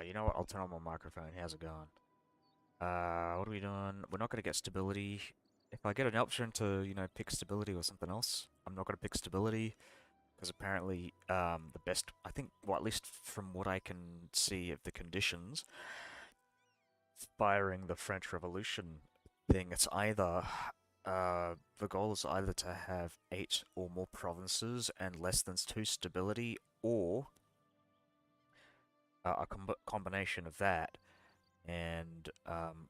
You know what? I'll turn on my microphone. How's it going? What are we doing? We're not going to get stability. If I get an option to, pick stability or something else, I'm not going to pick stability because apparently, the best, I think, well, at least from what I can see of the conditions, firing the French Revolution thing, it's either, the goal is either to have 8 or more provinces and less than 2 stability, or a combination of that and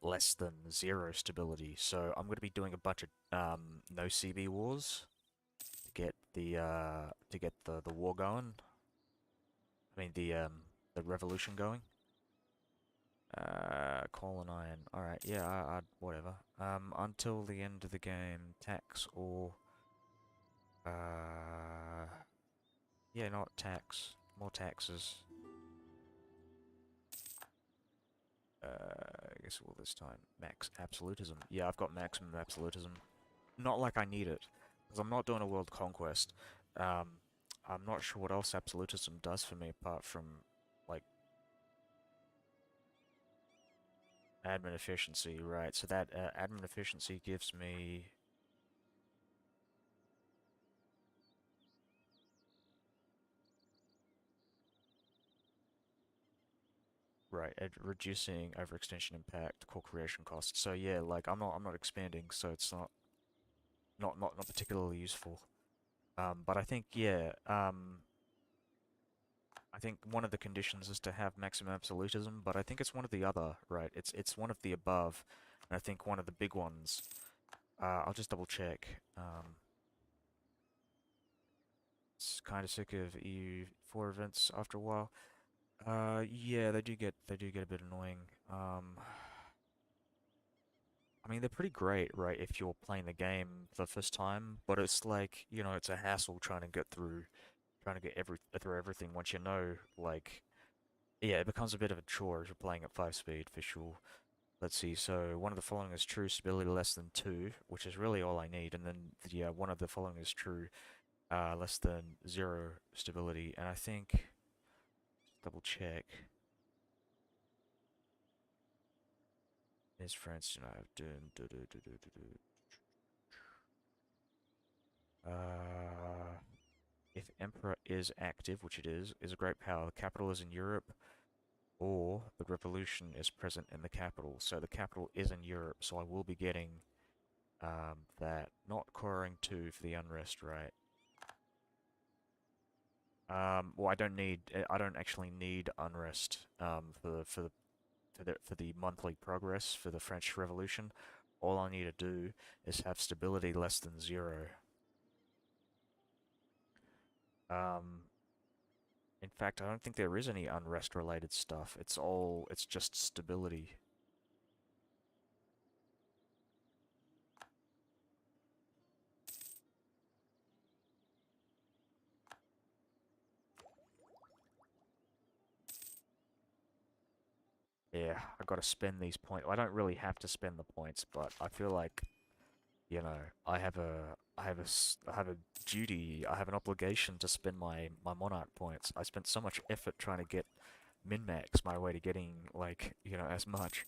less than 0 stability. So I'm going to be doing a bunch of no CB wars to get the war going. I mean the revolution going. Coal and iron. All right, yeah, whatever. Until the end of the game, tax or yeah, not tax, more taxes. I guess all this time. Max absolutism. Yeah, I've got maximum absolutism. Not like I need it, because I'm not doing a world conquest. Um, I'm not sure what else absolutism does for me apart from, like, admin efficiency, right? So that admin efficiency gives me... Right, reducing overextension impact, core creation costs. So yeah, like I'm not expanding, so it's not particularly useful. But I think yeah, I think one of the conditions is to have maximum absolutism, but I think it's one of the other, right? It's one of the above, and I think one of the big ones. I'll just double check. It's kind of sick of EU4 events after a while. Yeah, they do get a bit annoying. I mean, they're pretty great, right, if you're playing the game for the first time, but it's like, it's a hassle trying to get through, trying to get through everything once you know, like, yeah, it becomes a bit of a chore if you're playing at 5 speed, for sure. Let's see, so one of the following is true, stability less than 2, which is really all I need, and then, yeah, one of the following is true, less than 0 stability, and I think, double check, is France, uh, if Emperor is active, which it is a great power, the capital is in Europe, or the revolution is present in the capital. So the capital is in Europe, so I will be getting that. Not coring 2 for the unrest, right? Well, I don't actually need unrest for the monthly progress for the French Revolution. All I need to do is have stability less than 0. Um, in fact, I don't think there is any unrest related stuff. It's just stability. Yeah, I gotta spend these points. I don't really have to spend the points, but I feel like, I have a duty, I have an obligation to spend my monarch points. I spent so much effort trying to get min-max my way to getting, like, as much.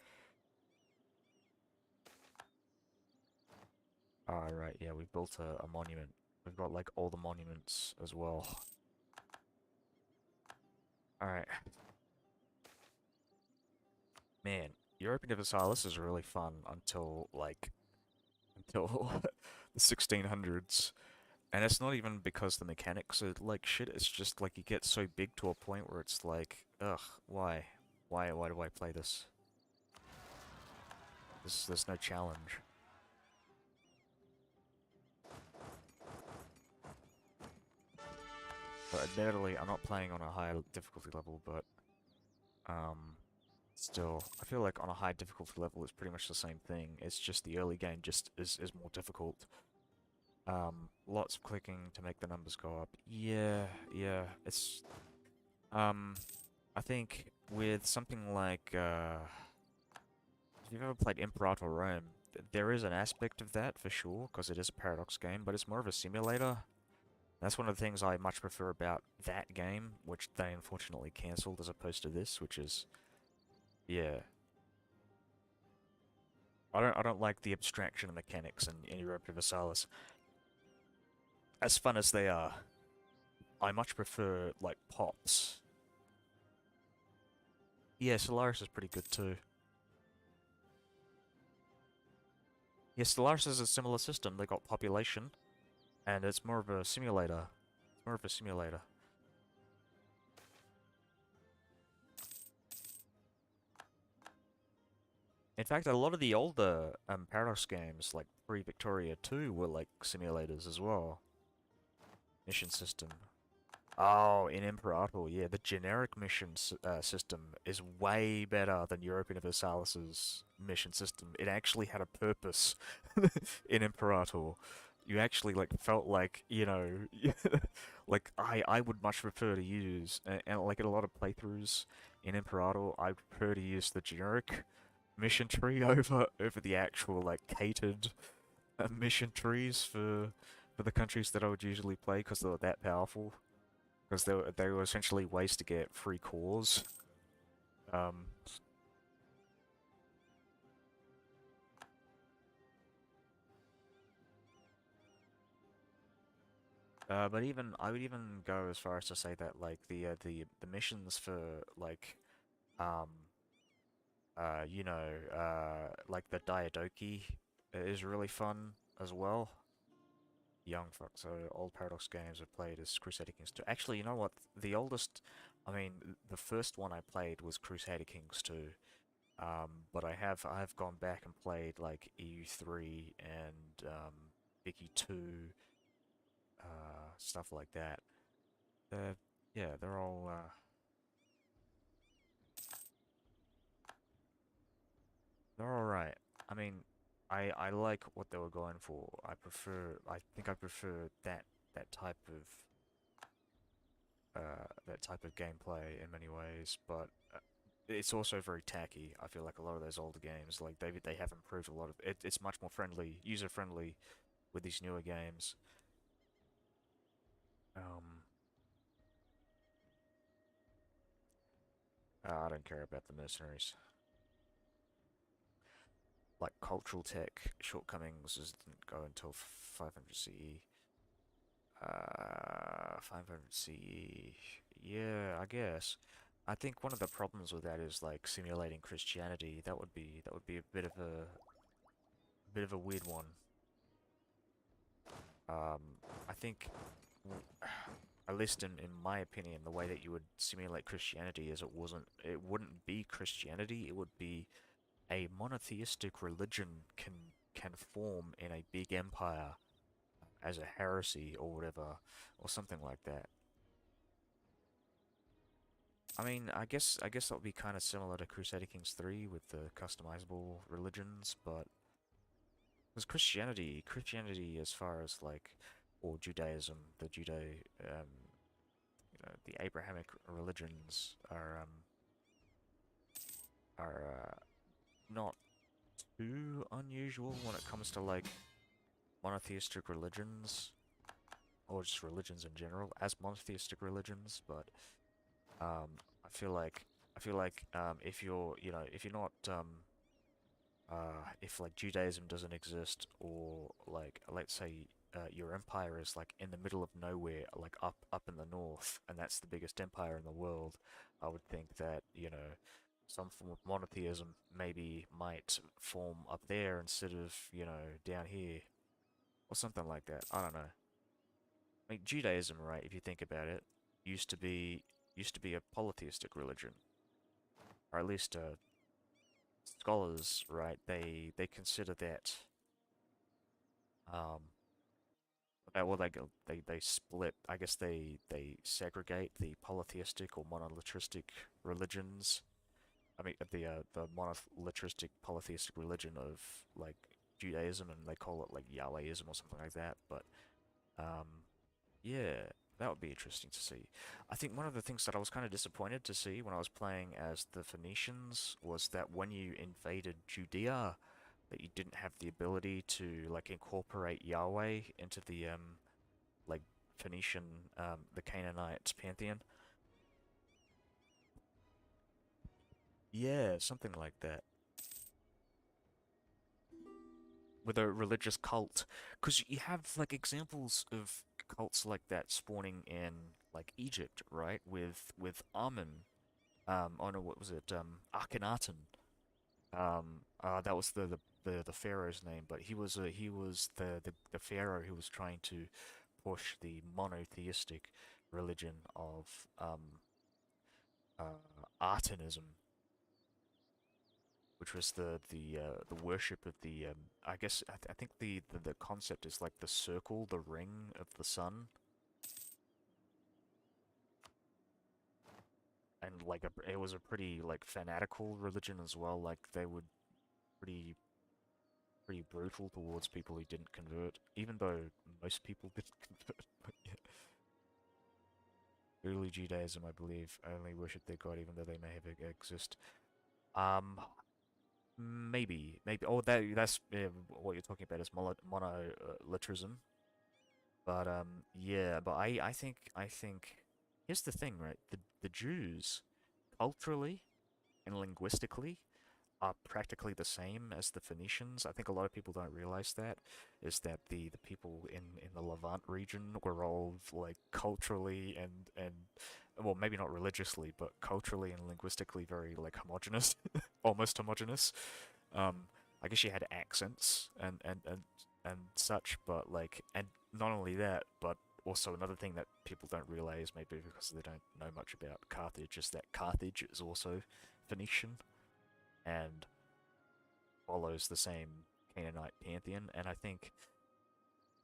Right, yeah, we've built a monument. We've got, like, all the monuments as well. Alright, man, Europa Universalis is really fun until the 1600s. And it's not even because the mechanics are like shit, it's just like you get so big to a point where it's like, ugh, why? Why do I play this? There's no challenge. But admittedly, I'm not playing on a high difficulty level, but, um, still, I feel like on a high difficulty level it's pretty much the same thing. It's just the early game just is more difficult. Lots of clicking to make the numbers go up. Yeah, yeah, um, I think with something like, if you've ever played Imperator Rome, there is an aspect of that for sure, because it is a paradox game, but it's more of a simulator. That's one of the things I much prefer about that game, which they unfortunately cancelled as opposed to this, which is Yeah. I don't like the abstraction of mechanics in Europa Universalis. As fun as they are, I much prefer like pops. Yeah, Solaris is pretty good too. Yeah, Solaris is a similar system. They got population, and it's more of a simulator. It's more of a simulator. In fact, a lot of the older Paradox games, like pre-Victoria 2, were like simulators as well. Mission system. Oh, in Imperator, yeah, the generic mission system is way better than Europa Universalis's mission system. It actually had a purpose in Imperator. You actually like felt like, you know, like I would much prefer to use and like in a lot of playthroughs in Imperator, I prefer to use the generic mission tree over the actual like catered mission trees for the countries that I would usually play because they were that powerful. Because they were essentially ways to get free cores. Um, but even I would even go as far as to say that like the missions for like um you know like the Diadoki is really fun as well. Young fuck, so old Paradox games I've played is Crusader Kings 2. Actually, you know what? The oldest, I mean, the first one I played was Crusader Kings 2. But I have gone back and played like EU3 and Vicky 2, stuff like that. They're yeah, they're all right. I mean, I like what they were going for. I think I prefer that type of that type of gameplay in many ways, but it's also very tacky. I feel like a lot of those older games, like they have improved a lot of it. It's much more friendly, user friendly with these newer games. Um, I don't care about the mercenaries. Like cultural tech shortcomings didn't go until 500 CE. 500 CE. Yeah, I guess. I think one of the problems with that is like simulating Christianity. That would be a bit of a weird one. I think, at least in my opinion, the way that you would simulate Christianity is it wouldn't be Christianity. It would be a monotheistic religion can form in a big empire as a heresy or whatever, or something like that. I mean, I guess that would be kind of similar to Crusader Kings 3 with the customizable religions, but because Christianity as far as like, or Judaism, the Abrahamic religions are not too unusual when it comes to like monotheistic religions or just religions in general as monotheistic religions, but I feel like if you're if you're not if like Judaism doesn't exist, or like let's say your empire is like in the middle of nowhere, like up in the north, and that's the biggest empire in the world, I would think that some form of monotheism maybe might form up there instead of down here, or something like that. I don't know. I mean, Judaism, right? If you think about it, used to be used to be a polytheistic religion, or at least scholars, right? They consider that um well they split. I guess they segregate the polytheistic or monolatristic religions. I mean the monolatristic polytheistic religion of like Judaism, and they call it like Yahwehism or something like that. But um yeah, that would be interesting to see. I think one of the things that I was kind of disappointed to see when I was playing as the Phoenicians was that when you invaded Judea, that you didn't have the ability to like incorporate Yahweh into the like Phoenician the Canaanite pantheon. Yeah, something like that. With a religious cult. Because you have, like, examples of cults like that spawning in, like, Egypt, right? With Amun. Oh no, what was it? Akhenaten. That was the pharaoh's name, but he was the pharaoh who was trying to push the monotheistic religion of Artanism, which was the worship of the I guess I think the concept is like the circle, the ring of the sun, and like it was a pretty like fanatical religion as well. Like they would pretty pretty brutal towards people who didn't convert, even though most people didn't convert. But yeah. Early Judaism, I believe, only worship their god, even though they may have exist. Um, maybe. Oh, that's what you're talking about is monolitrism. But yeah. But I think here's the thing, right? The Jews, culturally and linguistically, are practically the same as the Phoenicians. I think a lot of people don't realize that, is that the people in the Levant region were all like culturally and well, maybe not religiously, but culturally and linguistically very like homogenous, almost homogenous. Um, I guess you had accents and such, but like, and not only that, but also another thing that people don't realize, maybe because they don't know much about Carthage, is that Carthage is also Phoenician and follows the same Canaanite pantheon. And I think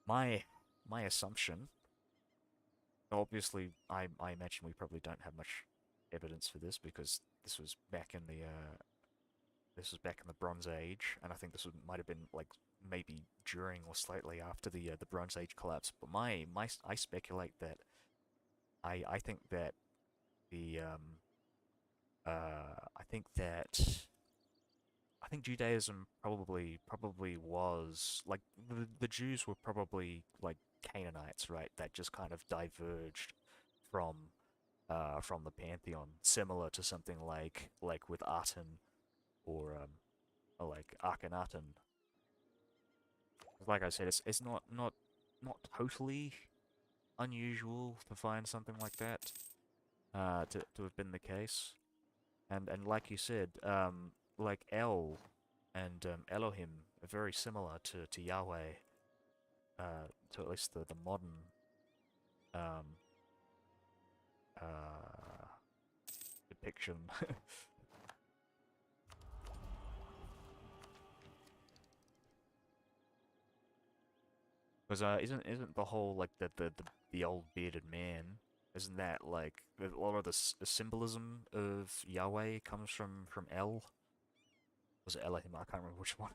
my my assumption, obviously, I imagine we probably don't have much evidence for this because this was back in the Bronze Age, and I think might have been like maybe during or slightly after the Bronze Age collapse. But I speculate that I think that the I think that I think Judaism probably was like the Jews were probably like Canaanites, right? That just kind of diverged from the pantheon, similar to something like with Aten or like Akhenaten. Like I said, it's not totally unusual to find something like that to have been the case. And like you said, like El and Elohim are very similar to Yahweh, to at least the modern um, uh, depiction. Because isn't the whole like the old bearded man? Isn't that like a lot of the symbolism of Yahweh comes from El? Was it Elohim? I can't remember which one.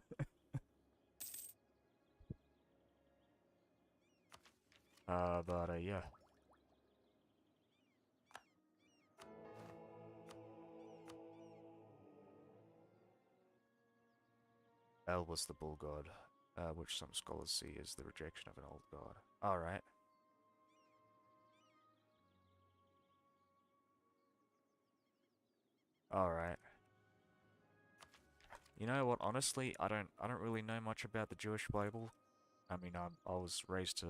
But yeah, El was the bull god, which some scholars see as the rejection of an old god. All right, all right. You know what? Honestly, I don't really know much about the Jewish Bible. I mean, I was raised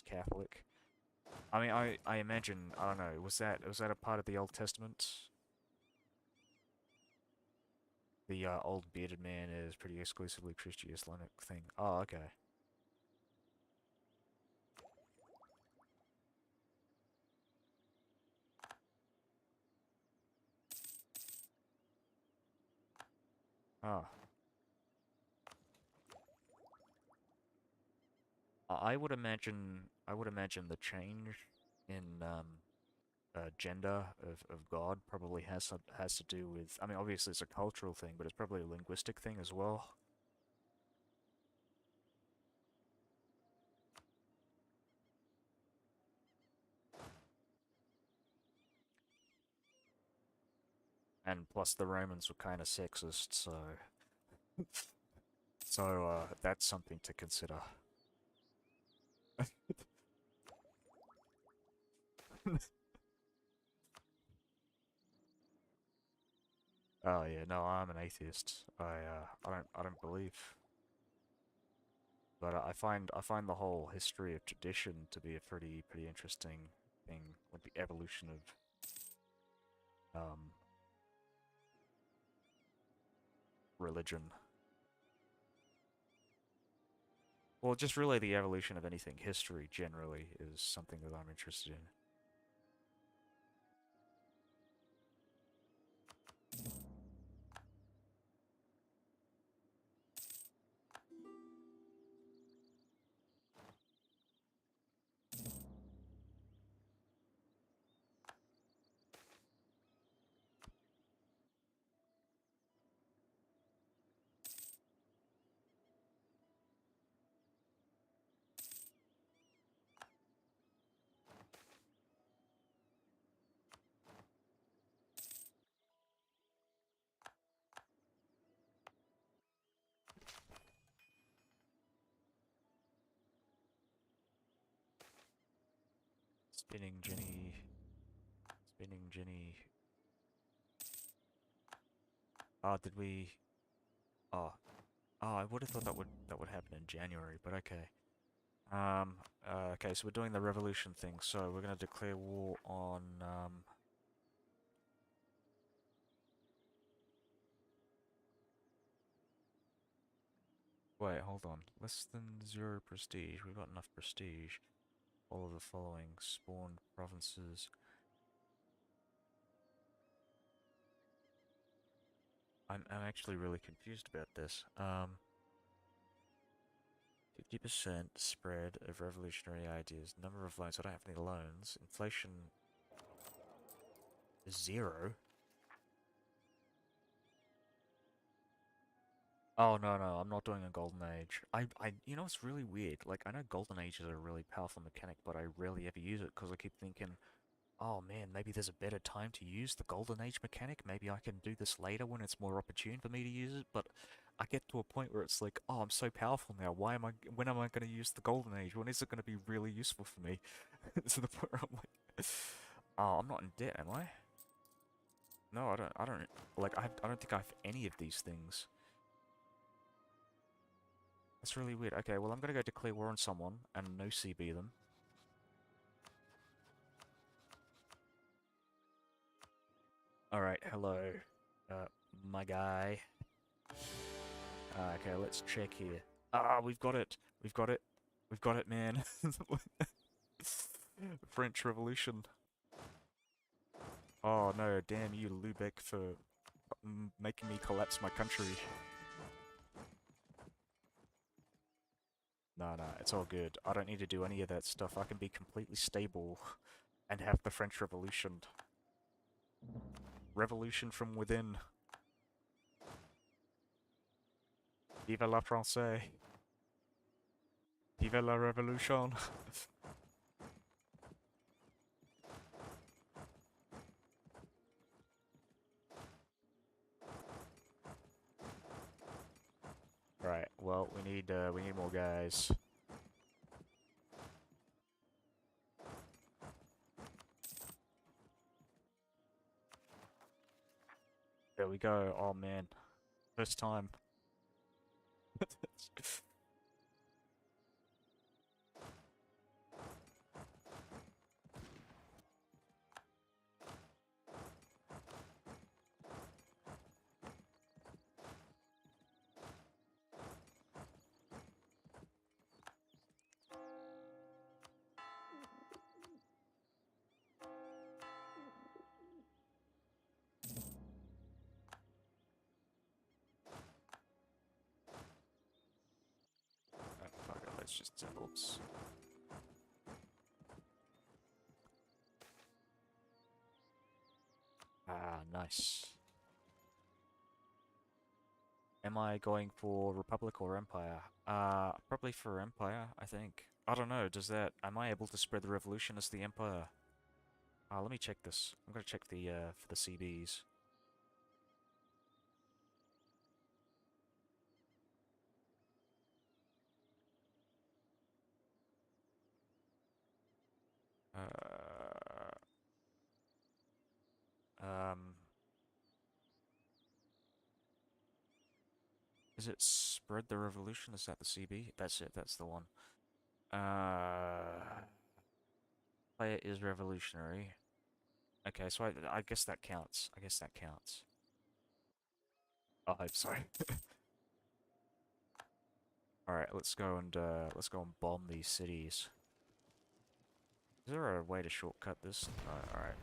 Catholic. I mean, I imagine I don't know. Was that a part of the Old Testament? The old bearded man is pretty exclusively Christian Islamic thing. Oh, okay. Oh, I would imagine the change in gender of God probably has to do with. I mean, obviously it's a cultural thing, but it's probably a linguistic thing as well. And plus the Romans were kind of sexist, so that's something to consider. Oh yeah, no, I'm an atheist. I don't believe. But I find the whole history of tradition to be a pretty interesting thing, with the evolution of religion. Well, just really the evolution of anything. History generally is something that I'm interested in. Spinning Jenny, spinning Jenny. Oh, did we? Oh, I would have thought that would happen in January, but okay. Okay, so we're doing the revolution thing. So we're gonna declare war on Wait, hold on. Less than 0 prestige. We've got enough prestige. All of the following spawned provinces. I'm actually really confused about this. 50% spread of revolutionary ideas. Number of loans. I don't have any loans. Inflation is 0. Oh no, I'm not doing a golden age. You know, it's really weird. Like, I know golden ages are a really powerful mechanic, but I rarely ever use it because I keep thinking, oh man, maybe there's a better time to use the golden age mechanic. Maybe I can do this later when it's more opportune for me to use it. But I get to a point where it's like, oh, I'm so powerful now. When am I going to use the golden age? When is it going to be really useful for me? To the point where I'm like, oh, I'm not in debt, am I? No, I don't think I have any of these things. That's really weird. Okay, well, I'm gonna go declare war on someone and no CB them. Alright, hello. My guy. Okay, let's check here. Ah, we've got it. We've got it. We've got it, man. French Revolution. Oh no, damn you, Lubeck, for making me collapse my country. No, it's all good. I don't need to do any of that stuff. I can be completely stable and have the French Revolution. Revolution from within. Vive la France! Vive la Revolution! Right, well, we need more guys. There we go. Oh man, first time. Fuck it, let's just oops. Ah, nice. Am I going for Republic or Empire? Probably for Empire, I think. I don't know, am I able to spread the revolution as the Empire? Let me check this. I'm gonna check for the CBs. Uh, um, Is it Spread the Revolution? Is that the CB? That's it, that's the one. Player is revolutionary. Okay, so I guess that counts. I guess that counts. I hope so. Alright, let's go and bomb these cities. Is there a way to shortcut this? No, alright.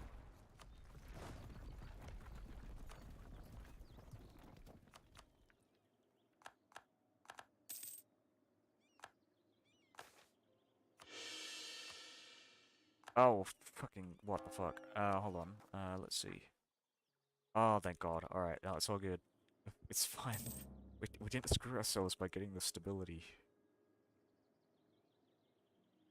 Oh, fucking, what the fuck? Hold on. Let's see. Oh, thank God. Alright, no, it's all good. It's fine. We didn't screw ourselves by getting the stability.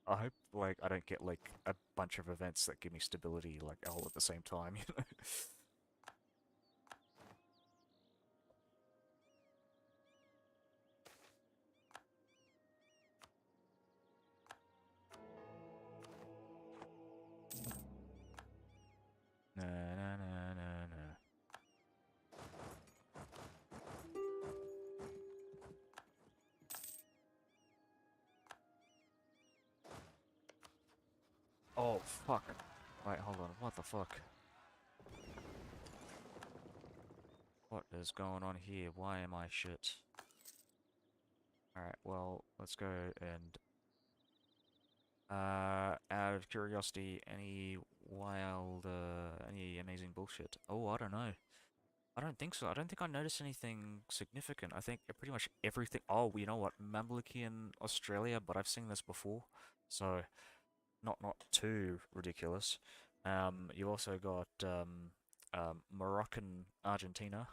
I hope, like, I don't get, like, a bunch of events that give me stability, like, all at the same time, you know? Na na na na na. Oh, fuck. Wait, hold on. What the fuck? What is going on here? Why am I shit? Alright, well, let's go and... out of curiosity, any amazing bullshit? Oh, I don't know. I don't think so. I don't think I noticed anything significant. I think pretty much everything... Oh, you know what? Mamluki in Australia, but I've seen this before. So, not too ridiculous. You also got, Moroccan Argentina.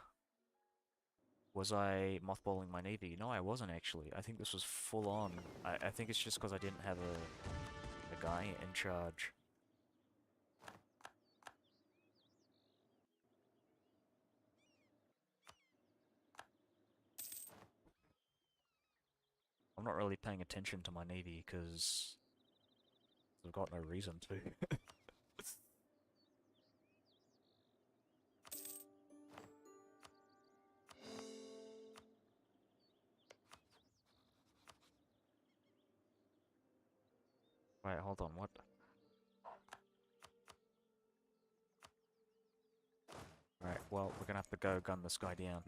Was I mothballing my navy? No, I wasn't actually. I think this was full on. I think it's just because I didn't have a guy in charge. I'm not really paying attention to my navy because I've got no reason to. Wait, hold on, what? Right, well, we're gonna have to go gun this guy down.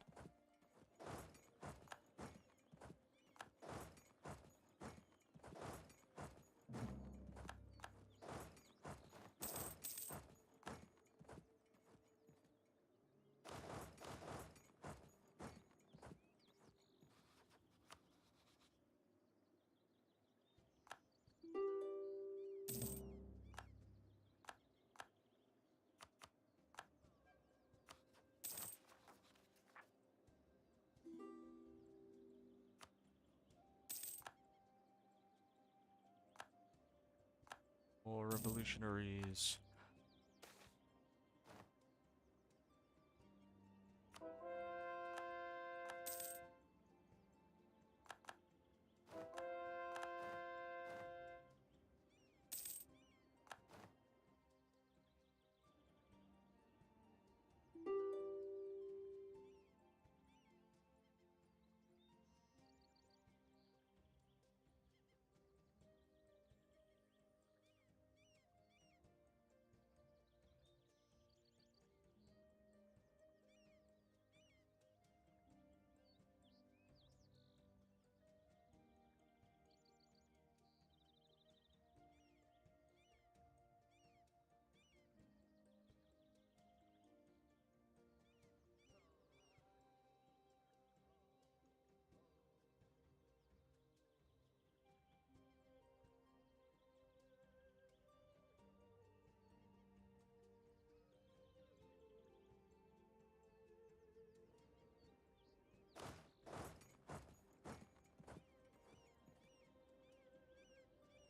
More revolutionaries.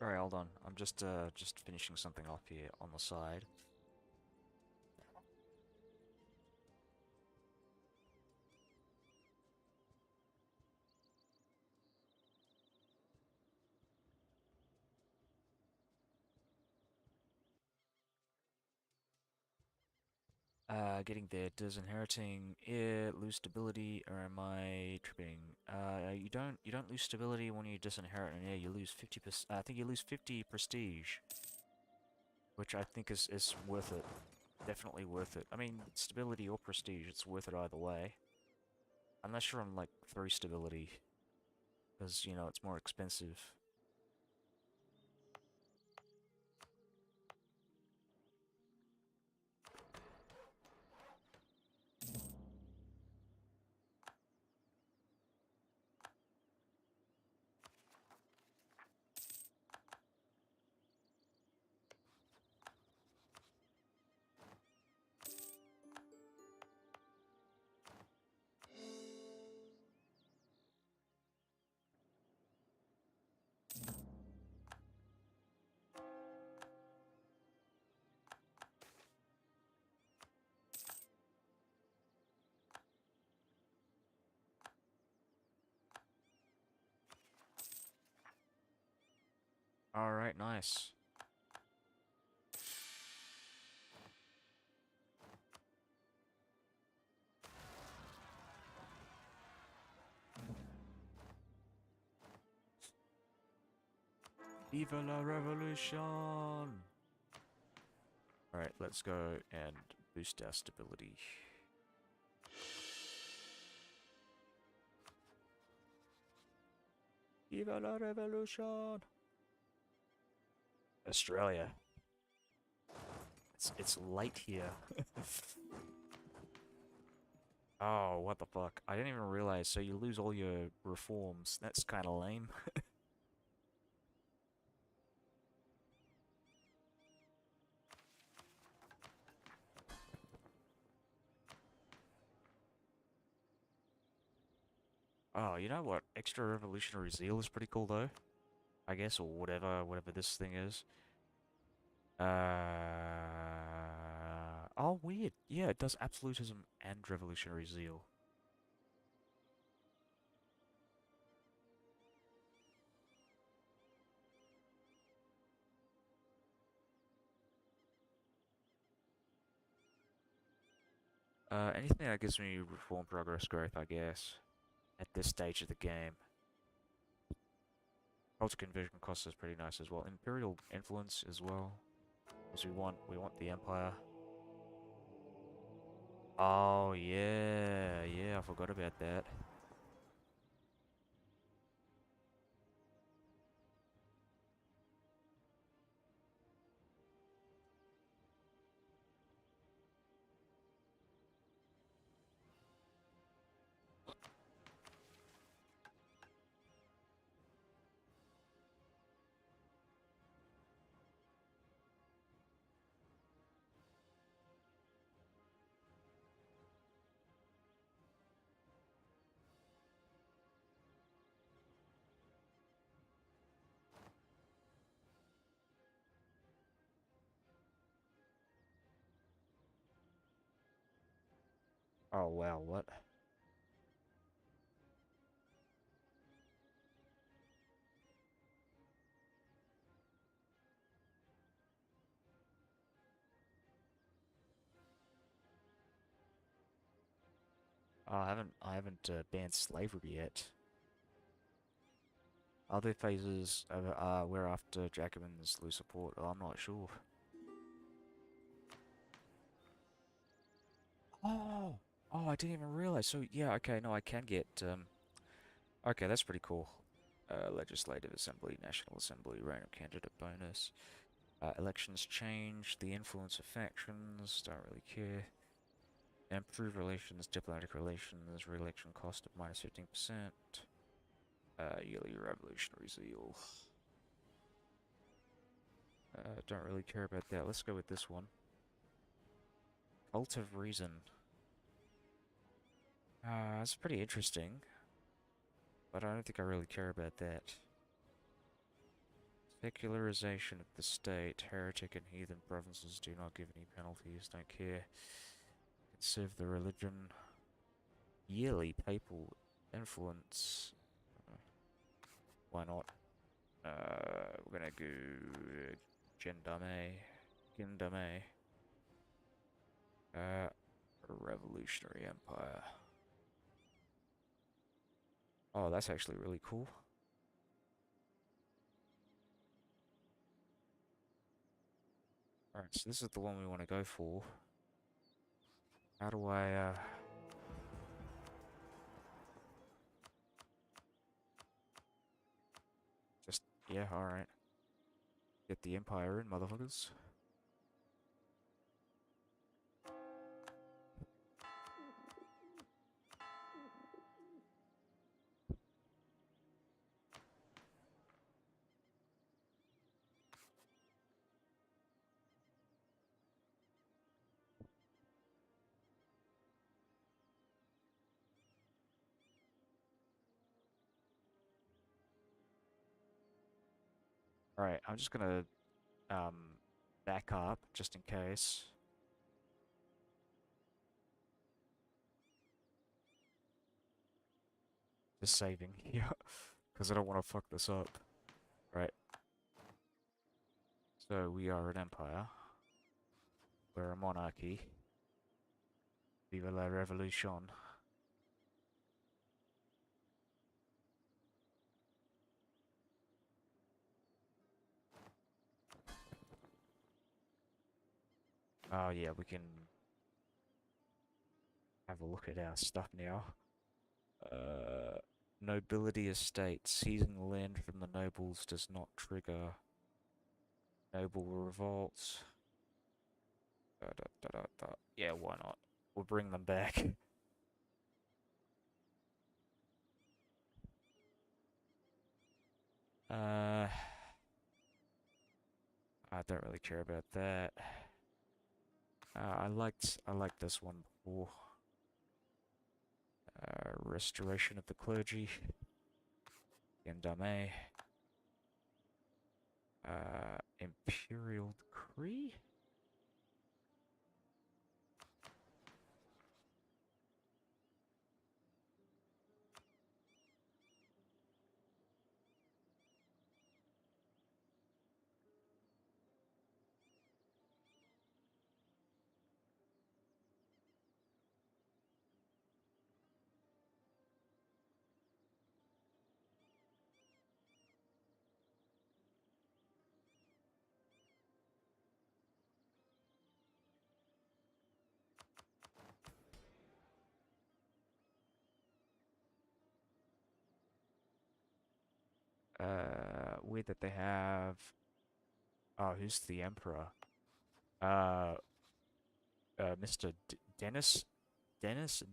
Alright, hold on. I'm just finishing something off here on the side. Getting there. Does inheriting air lose stability, or am I tripping? You don't lose stability when you disinherit an air. You lose 50%. I think you lose 50 prestige, which I think is worth it. Definitely worth it. I mean, stability or prestige, it's worth it either way. Unless you're on like 3 stability, because you know it's more expensive. All right, nice. Viva la revolution! Alright, let's go and boost our stability. Viva la revolution! Australia. It's late here. Oh, what the fuck. I didn't even realize, so you lose all your reforms. That's kinda lame. Oh, you know what? Extra revolutionary zeal is pretty cool though. I guess, or whatever this thing is. Oh, weird. Yeah, it does absolutism and revolutionary zeal. Anything that gives me reform progress growth, I guess, at this stage of the game. Culture conversion cost is pretty nice as well. Imperial influence as well, because we want the empire. Oh yeah, I forgot about that. Oh wow, what? Oh, I haven't banned slavery yet. Other phases where after Jacobins lose support. Oh, I'm not sure. Oh, oh, I didn't even realize. So yeah, okay, no, I can get Okay, that's pretty cool. Legislative Assembly, National Assembly, random candidate bonus. Elections change, the influence of factions, don't really care. Improve relations, diplomatic relations, re-election cost of minus 15%. Yearly revolutionary zeal. Don't really care about that. Let's go with this one. Cult of Reason. It's pretty interesting, but I don't think I really care about that. Secularization of the state. Heretic and heathen provinces do not give any penalties. Don't care. Conserve the religion. Yearly papal influence. Why not? We're gonna go Gendame. Gendame. Uh, Revolutionary Empire. Oh, that's actually really cool. Alright, so this is the one we want to go for. How do I, just, yeah, alright. Get the Empire in, motherfuckers. Alright, I'm just gonna, um, back up, just in case. Just saving, yeah. Because I don't want to fuck this up. Right, so we are an empire. We're a monarchy. Viva la revolution. Oh yeah, we can have a look at our stuff now. Nobility estates. Seizing the land from the nobles does not trigger noble revolts. Da, da, da, da, da. Yeah, why not? We'll bring them back. I don't really care about that. I liked this one before. Restoration of the clergy. Gendame. Imperial decree? Weird that they have. Oh, who's the emperor? Uh, Mr. Dennis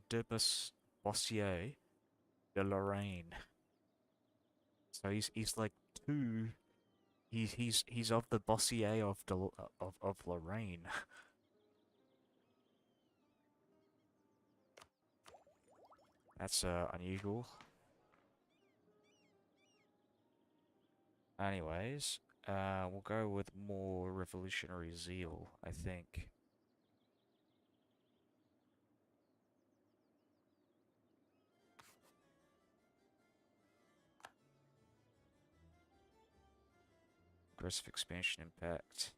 Dubus Bossier de Lorraine. So he's like two. He's of the Bossier of Lorraine. That's unusual. Anyways, we'll go with more revolutionary zeal, I think. Aggressive expansion impact.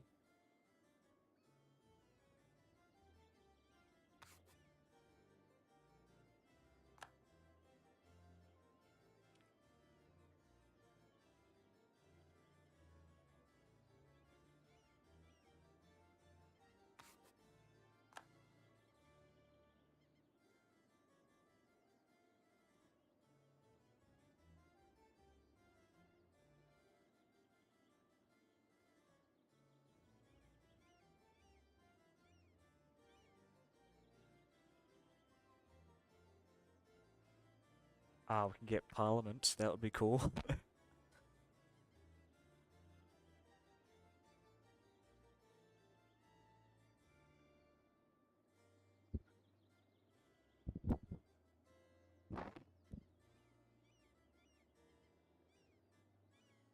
Ah, we can get parliament. That would be cool.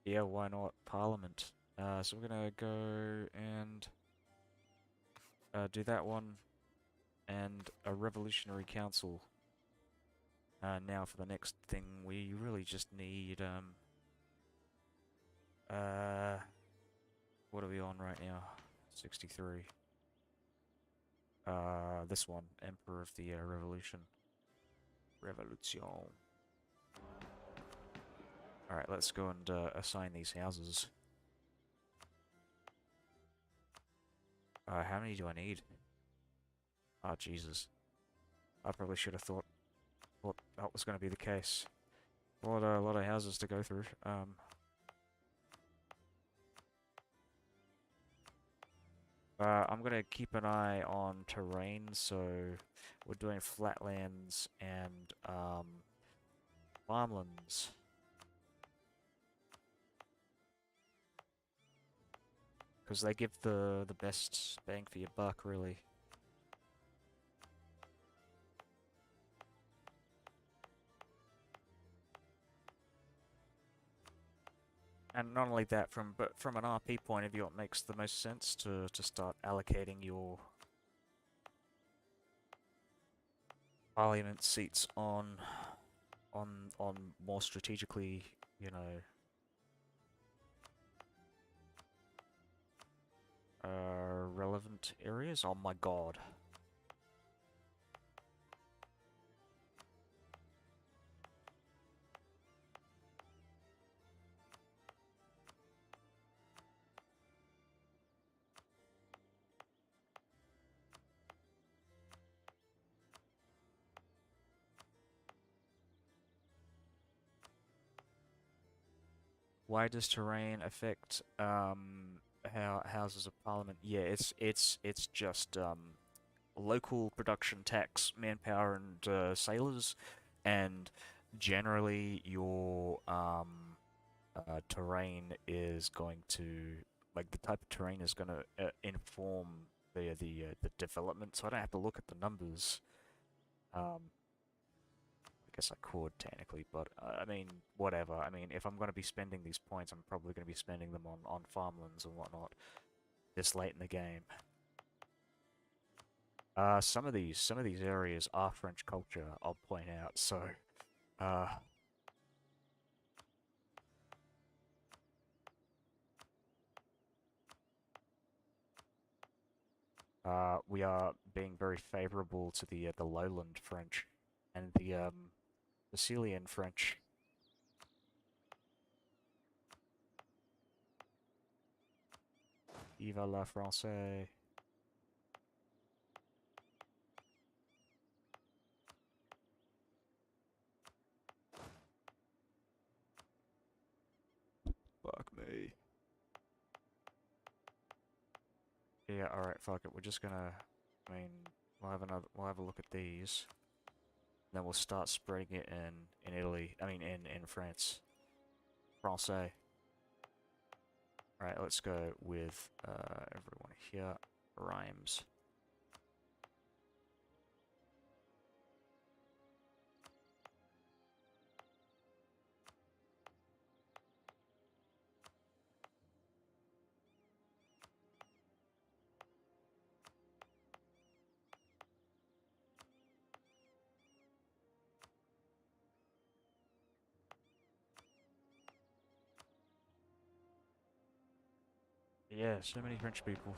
Yeah, why not? Parliament. So we're gonna go and do that one and a revolutionary council. Now for the next thing, we really just need uh what are we on right now? 63. This one, Emperor of the Revolution. Revolution. Alright, let's go and assign these houses. How many do I need? Oh, Jesus. I probably should have thought that was going to be the case. A lot of houses to go through. I'm gonna keep an eye on terrain, so we're doing flatlands and farmlands. Because they give the best bang for your buck, really. And not only that, but from an RP point of view, it makes the most sense to start allocating your parliament seats on more strategically, you know, relevant areas. Oh my god. Why does terrain affect how houses of parliament? Yeah, it's just local production tax, manpower, and sailors, and generally your terrain is going to, like, the type of terrain is going to inform the development. So I don't have to look at the numbers. I guess I could technically, but I mean, whatever. I mean, if I'm going to be spending these points, I'm probably going to be spending them on farmlands and whatnot this late in the game. Some of these areas are French culture, I'll point out. So, uh, we are being very favorable to the lowland French and the Sicilian French. Viva la français. Fuck me. Yeah, alright, fuck it. We're just gonna, I mean, we'll have a look at these. Then we'll start spreading it in Italy, I mean in France. Francais. Alright, let's go with everyone here. Rhymes. Yeah, so many French people.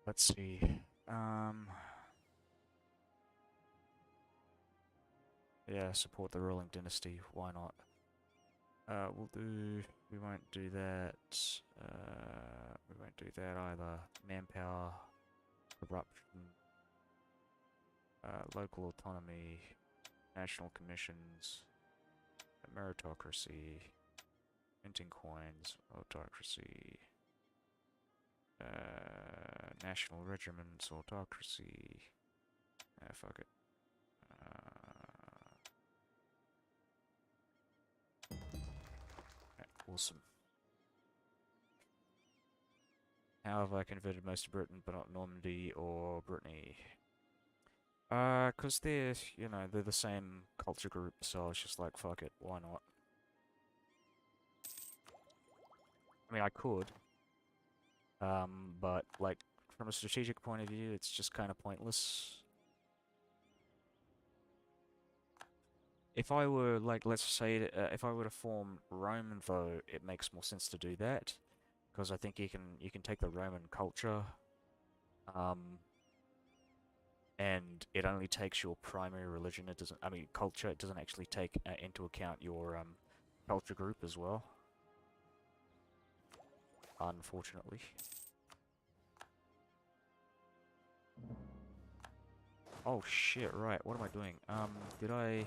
Let's see. Yeah, support the ruling dynasty. Why not? We won't do that. We won't do that either. Manpower, corruption, local autonomy, national commissions, meritocracy, minting coins, autocracy, national regiments, autocracy. Fuck it. Awesome. How have I converted most of Britain, but not Normandy or Brittany? 'Cause they're, you know, they're the same culture group, so I was just like, fuck it, why not? I mean, I could, but, like, from a strategic point of view, it's just kind of pointless. If I were, like, let's say, if I were to form Rome, though, it makes more sense to do that, because I think you can take the Roman culture Um, and it only takes your primary religion. It doesn't, I mean, culture. It doesn't actually take into account your culture group as well. Unfortunately. Oh shit! Right. What am I doing? Did I?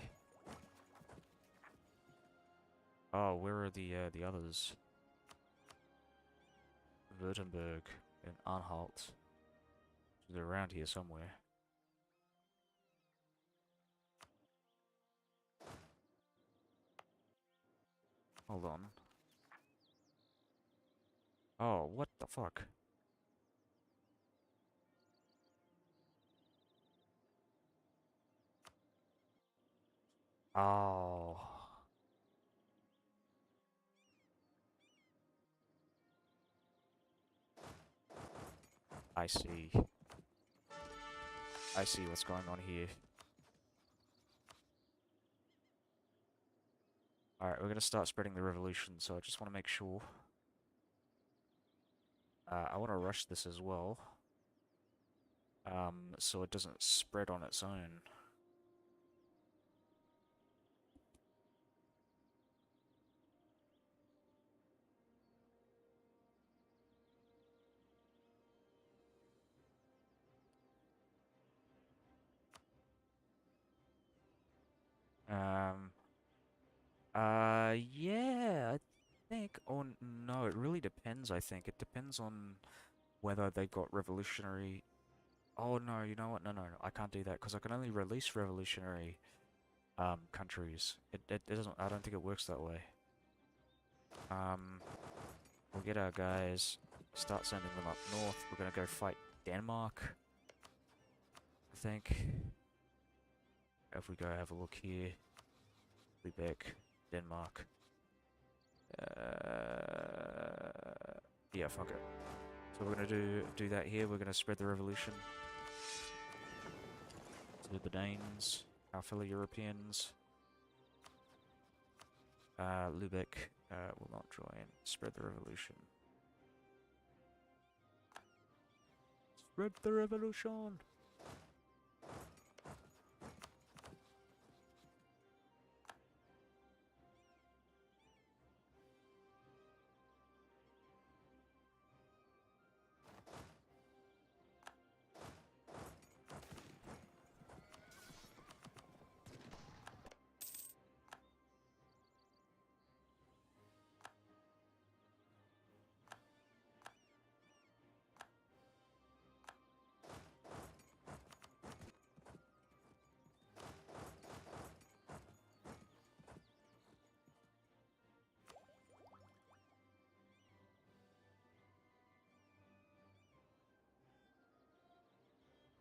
Oh, where are the others? Württemberg and Anhalt. They're around here somewhere. Hold on. Oh, what the fuck? Oh, I see. I see what's going on here. Alright, we're gonna start spreading the revolution, so I just want to make sure. I want to rush this as well. So it doesn't spread on its own. Um, yeah, I think, or no, it really depends, I think. It depends on whether they got revolutionary. Oh no, you know what? No, no, no, I can't do that because I can only release revolutionary countries. It doesn't. I don't think it works that way. Um, we'll get our guys, start sending them up north. We're gonna go fight Denmark, I think. If we go have a look here, Quebec, Denmark. Yeah, fuck it. So we're gonna do that here. We're gonna spread the revolution to the Danes, our fellow Europeans. Lubeck will not join. Spread the revolution. Spread the revolution!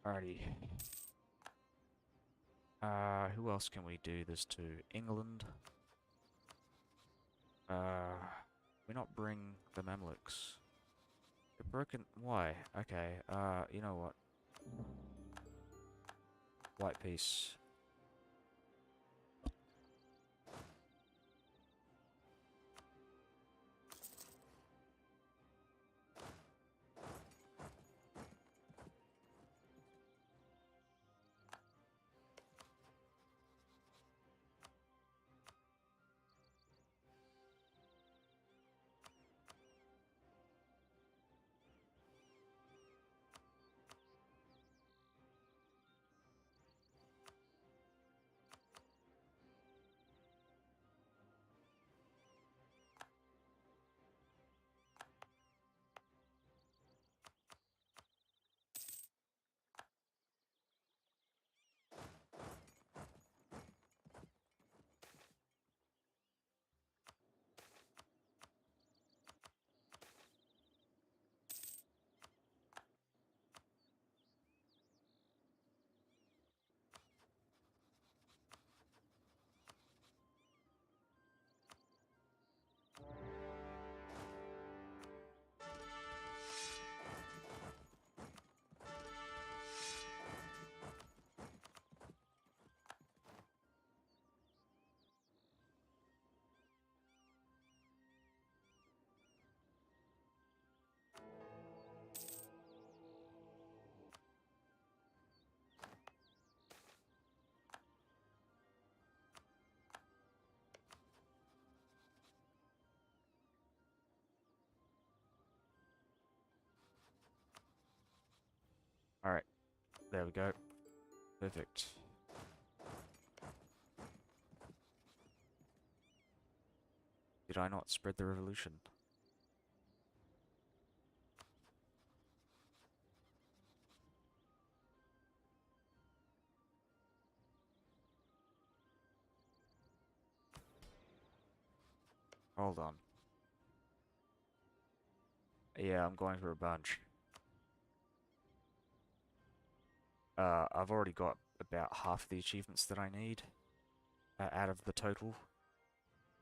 Alrighty. Who else can we do this to? England. We not bring the Mamluks. They're broken. Why? Okay. You know what? White peace. There we go. Perfect. Did I not spread the revolution? Hold on. Yeah, I'm going for a bunch. I've already got about half the achievements that I need out of the total.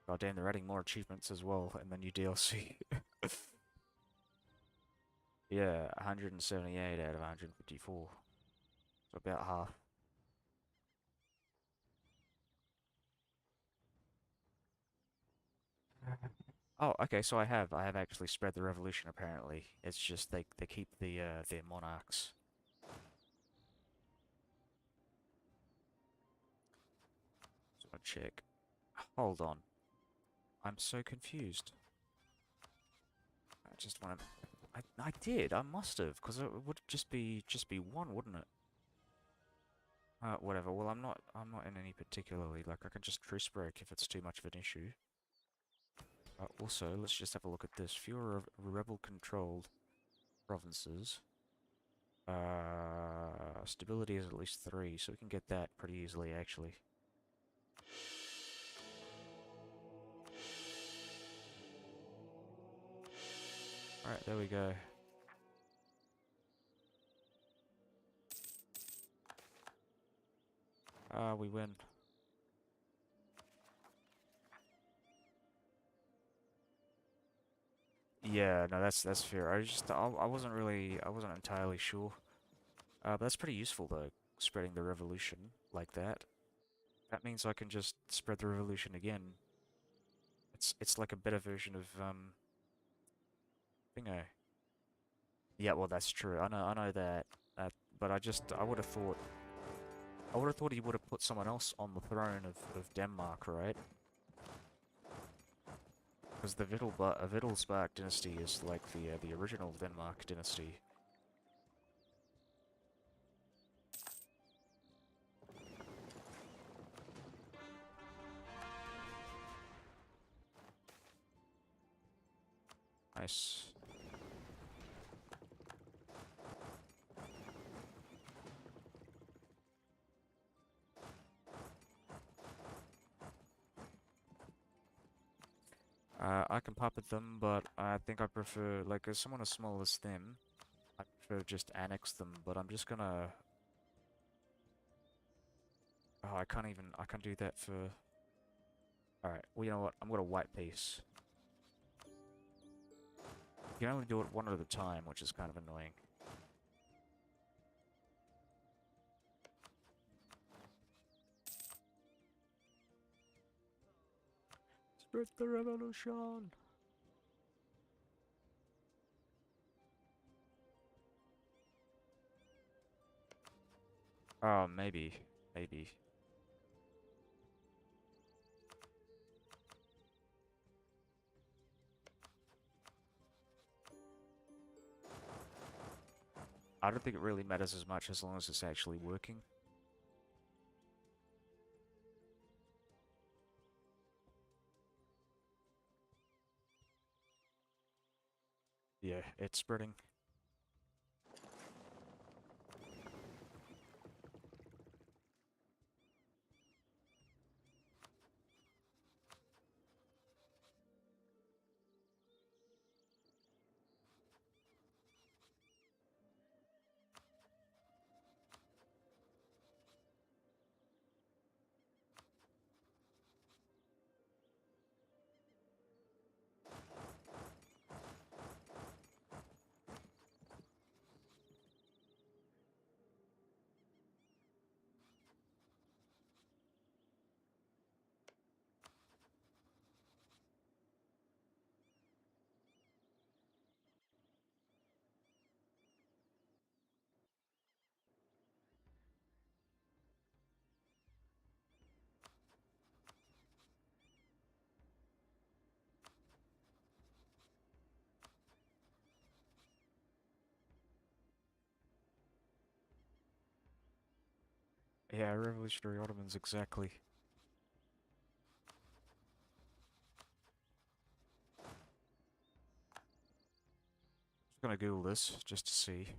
God damn, they're adding more achievements as well in the new DLC. Yeah, 178 out of 154. So about half. Oh, okay, so I have actually spread the revolution apparently. It's just they keep their monarchs. So I check. Hold on. I'm so confused. I just want to. I did. I must have, because it would just be one, wouldn't it? Whatever. Well, I'm not in any particularly. Like, I can just truce break if it's too much of an issue. Also, let's just have a look at this. Fewer rebel-controlled provinces. Stability is at least 3, so we can get that pretty easily, actually. Alright, there we go. We win. Yeah, no, that's fair. I wasn't really, I wasn't entirely sure. But that's pretty useful though, spreading the revolution like that. That means I can just spread the revolution again. It's like a better version of Bingo. Yeah, well that's true. I know that. But I would have thought he would have put someone else on the throne of Denmark, right? Because the Wittelsbach dynasty is like the original Denmark dynasty. Nice. I can puppet them, but I think I prefer, like, as someone as small as them, I prefer just annex them, but I'm just gonna... Oh, I can't do that for... Alright, well, you know what, I'm gonna white piece. You can only do it one at a time, which is kind of annoying. Spread the revolution! Oh, maybe. Maybe. I don't think it really matters as much as long as it's actually working. Yeah, it's spreading. Yeah, revolutionary Ottomans, exactly. Just gonna Google this, just to see.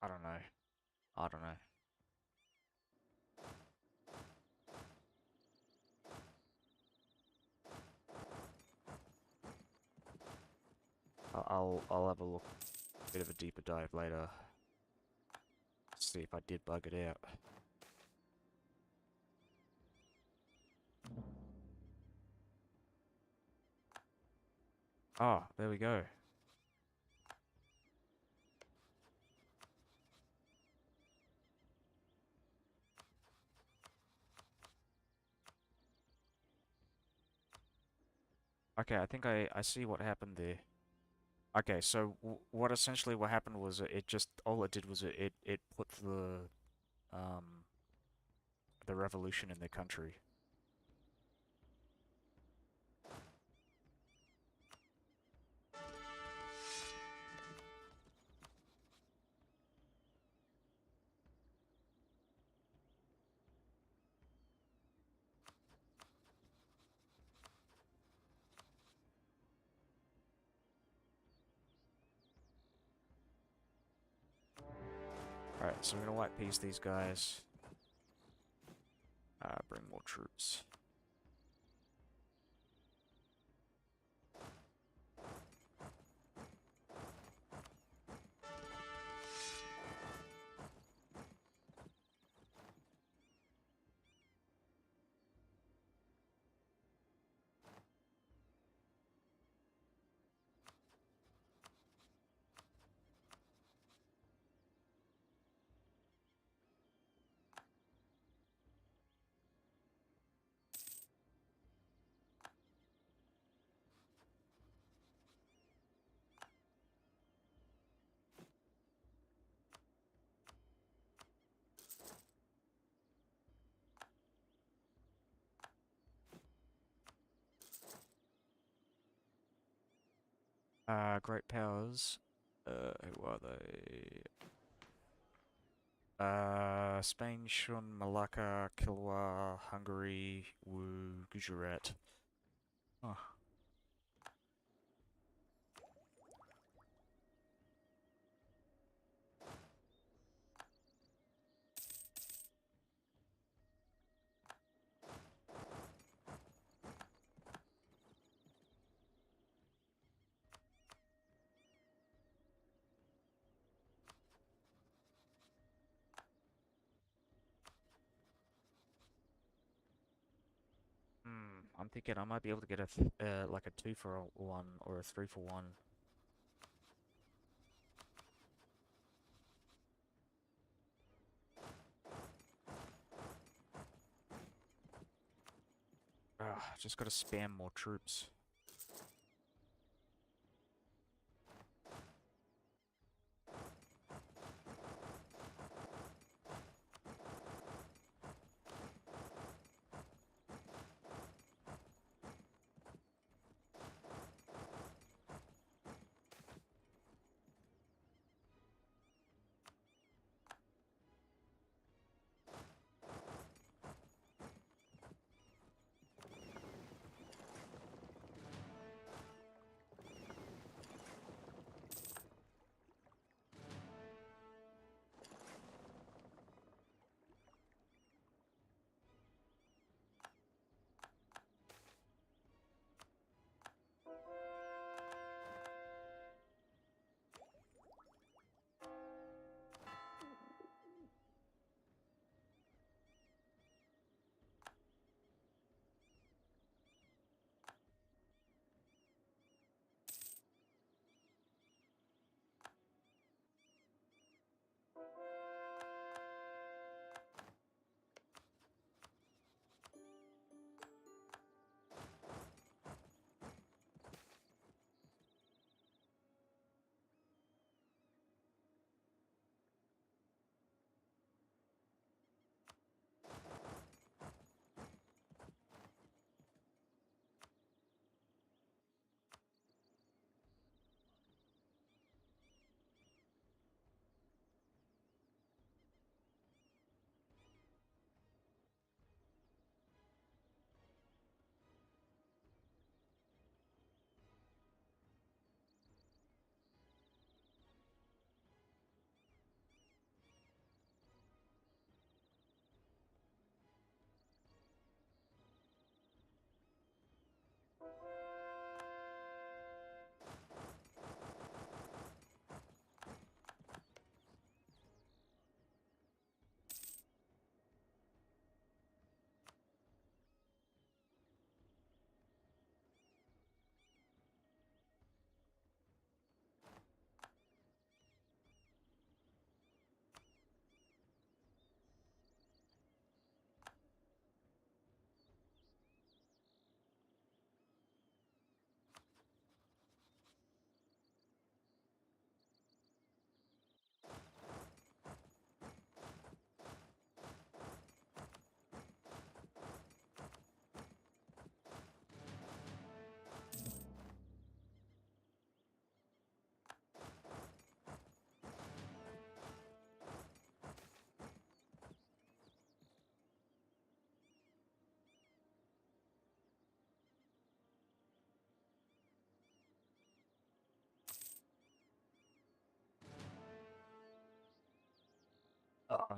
I don't know. I don't know. I'll have a look, bit of a deeper dive later. See if I did bug it out. Ah, there we go. Okay, I think I see what happened there. Okay, so what essentially what happened was it just all it did was it put um the revolution in the country. Alright, so we're gonna white piece these guys. Bring more troops. Great powers. Who are they? Spain, Shun, Malacca, Kilwa, Hungary, Wu, Gujarat. Huh. I'm thinking I might be able to get like a 2 for 1 or a 3 for 1. Just gotta spam more troops.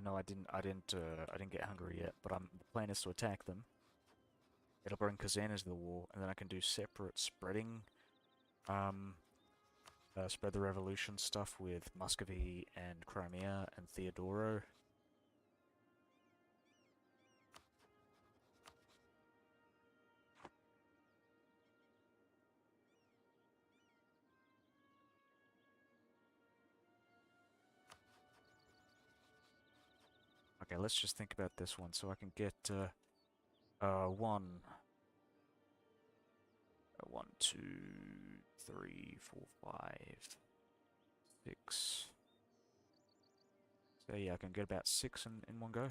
no, I didn't get hungry yet. But the plan is to attack them. It'll bring Kazan into the war, and then I can do separate spreading, um, spread the revolution stuff with Muscovy and Crimea and Theodoro. Okay, let's just think about this one. So I can get one, 2, 3, 4, 5, 6. So yeah, I can get about 6 in one go.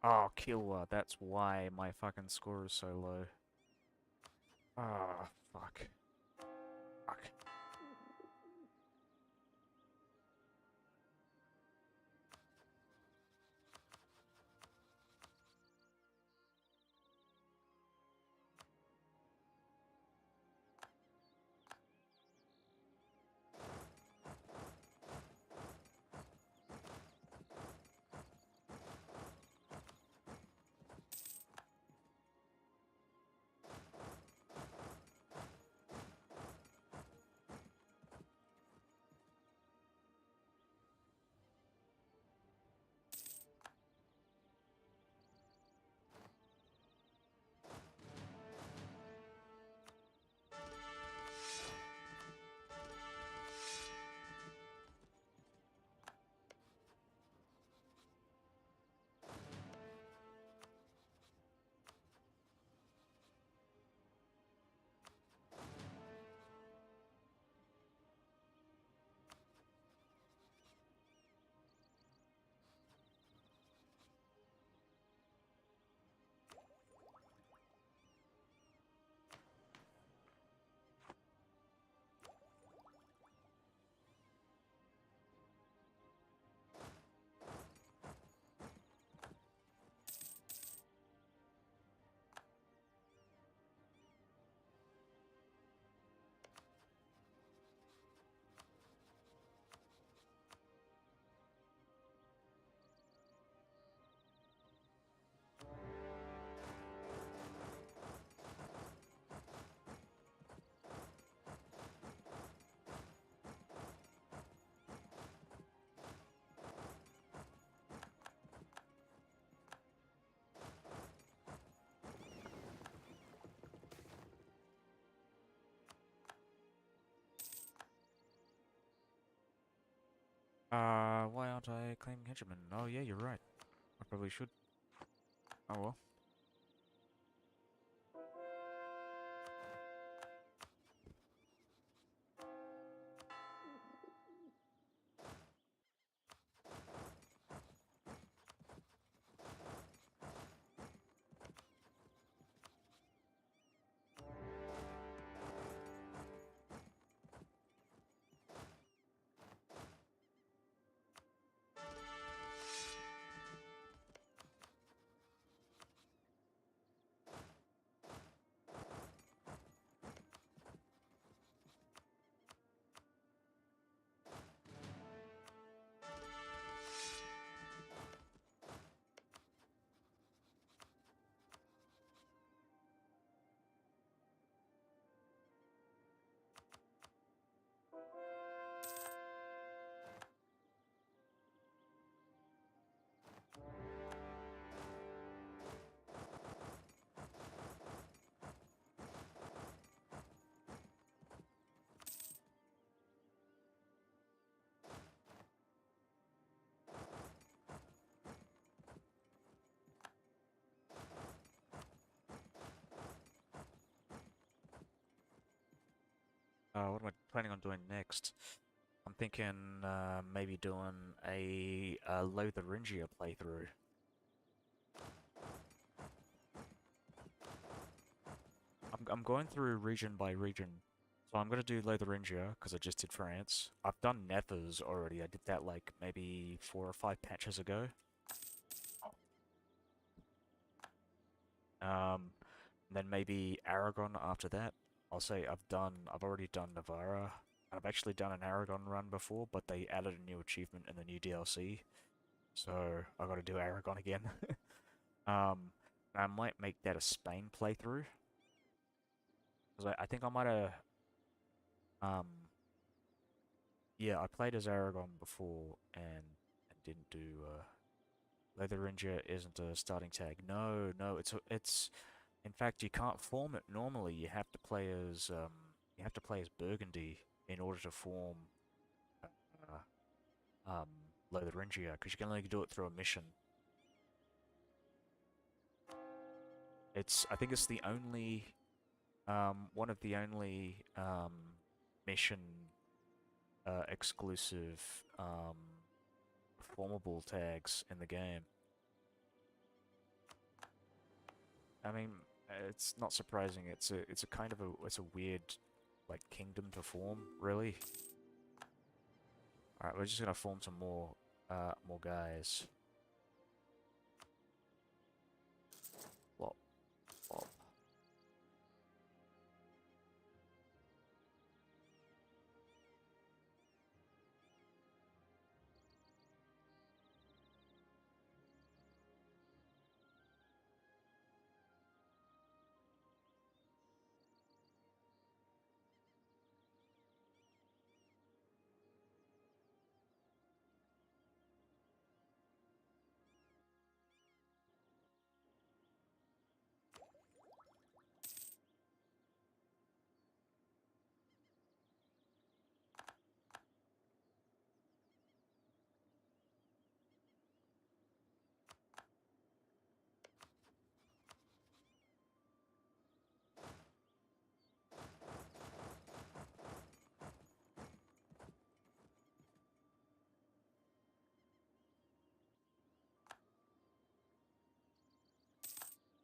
Oh, killer. That's why my fucking score is so low. Ah, fuck. Fuck. Why aren't I claiming hegemon? Oh yeah, you're right. I probably should. Oh well. What am I planning on doing next? I'm thinking maybe doing a Lotharingia playthrough. I'm going through region by region. So I'm gonna do Lotharingia because I just did France. I've done Nethers already. I did that like maybe 4 or 5 patches ago. Then maybe Aragon after that. I've already done Navarra. I've actually done an Aragon run before, but they added a new achievement in the new DLC, so I gotta do Aragon again. I might make that a Spain playthrough, because I think I might have, um, yeah, I played as Aragon before and didn't do, Lotharingia isn't a starting tag. No, no, it's in fact you can't form it normally. You have to play as Burgundy in order to form uh, Lotharingia, because you can only do it through a mission. I think it's the only one of the only mission exclusive formable tags in the game. I mean, it's not surprising. It's a kind of a weird like kingdom to form, really. All right, we're just gonna form some more guys. Plop, plop.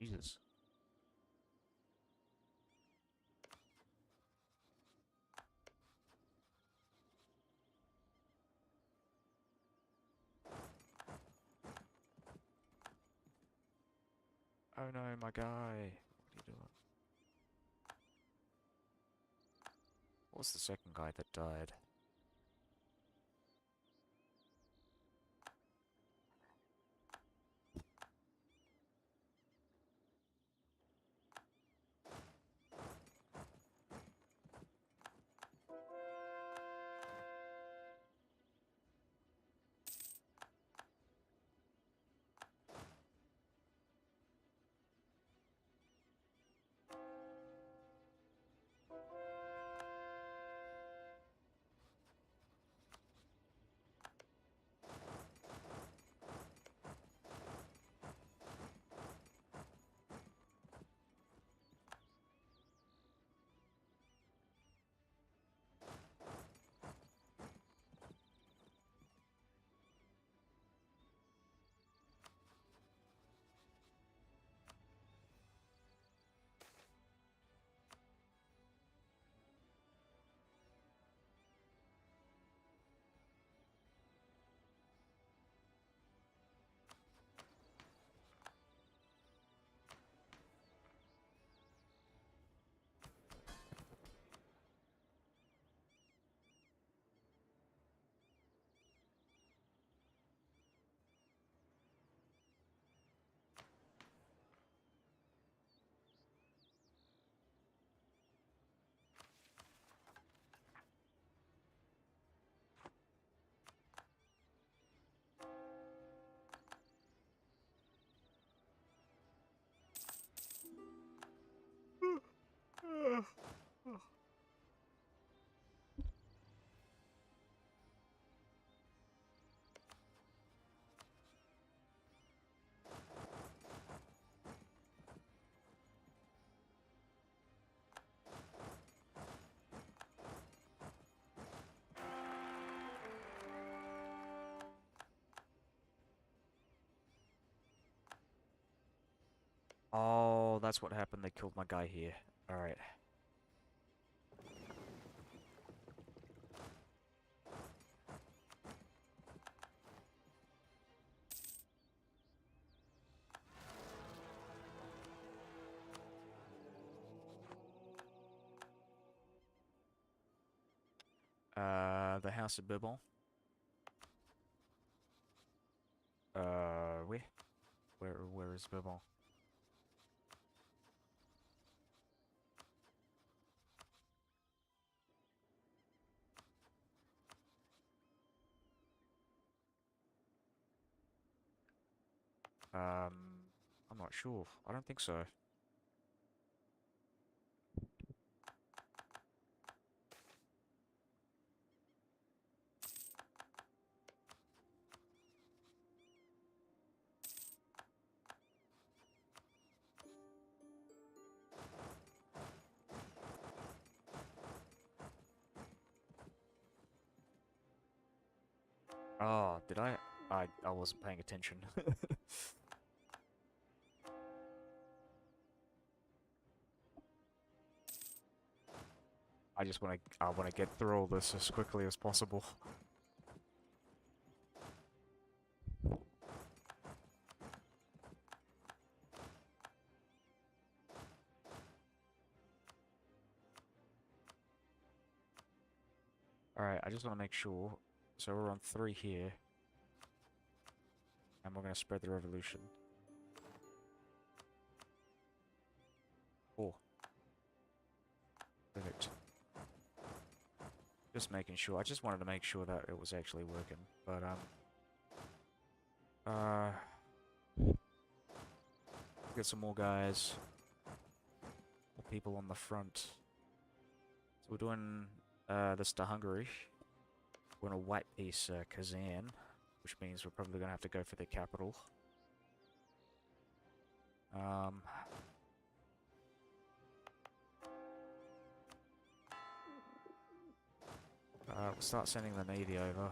Jesus. Oh no, my guy. What are you doing? What was the second guy that died? Oh, that's what happened. They killed my guy here. Alright. The House of Bourbon. Where? Where is Bourbon? I'm not sure. I don't think so. Oh, did I? I wasn't paying attention. I wanna get through all this as quickly as possible. Alright, I just wanna make sure. So we're on 3 here. And we're gonna spread the revolution. 4. Perfect. Just making sure. I just wanted to make sure that it was actually working. But, get some more guys. More people on the front. So we're doing, this to Hungary. We're gonna white piece, Kazan. Which means we're probably gonna have to go for the capital. We'll start sending the Navy over.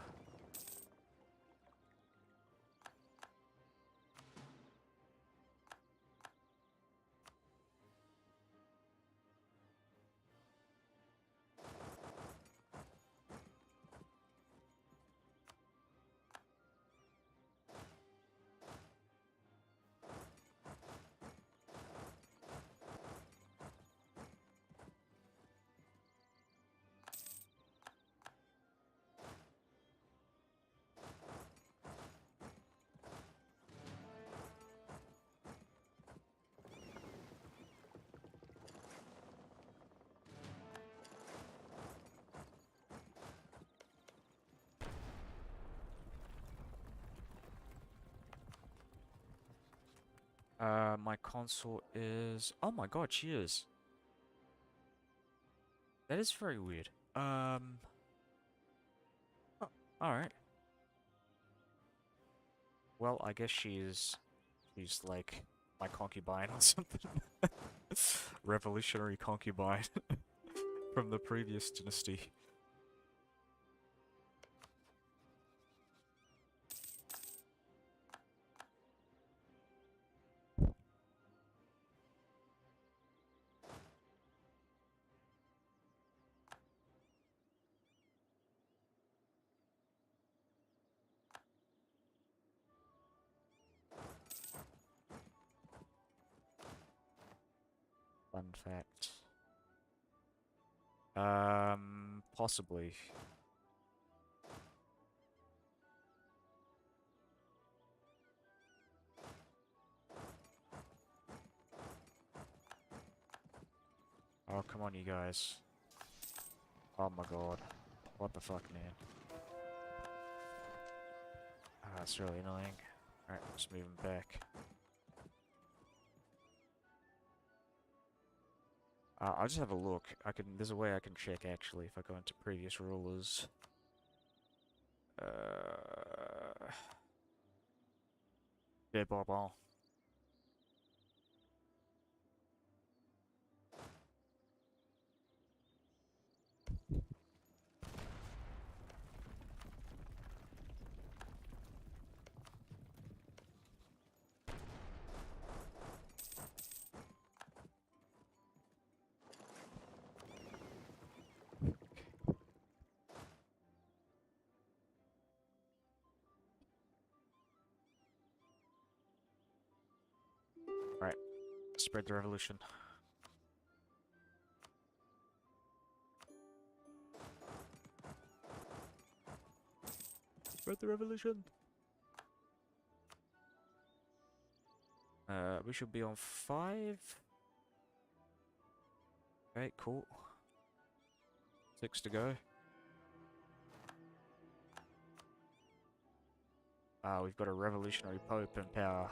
My consort is... Oh my god, she is. That is very weird. Oh, alright. Well, I guess she's like my concubine or something. Revolutionary concubine from the previous dynasty. Fun fact. Possibly. Oh, come on, you guys. Oh my god. What the fuck, man? Ah, that's really annoying. Alright, just moving back. I'll just have a look. There's a way I can check, actually, if I go into previous rulers. Yeah, Bourbon. Alright, spread the revolution. Spread the revolution! We should be on 5. Okay, cool. 6 to go. We've got a revolutionary pope in power.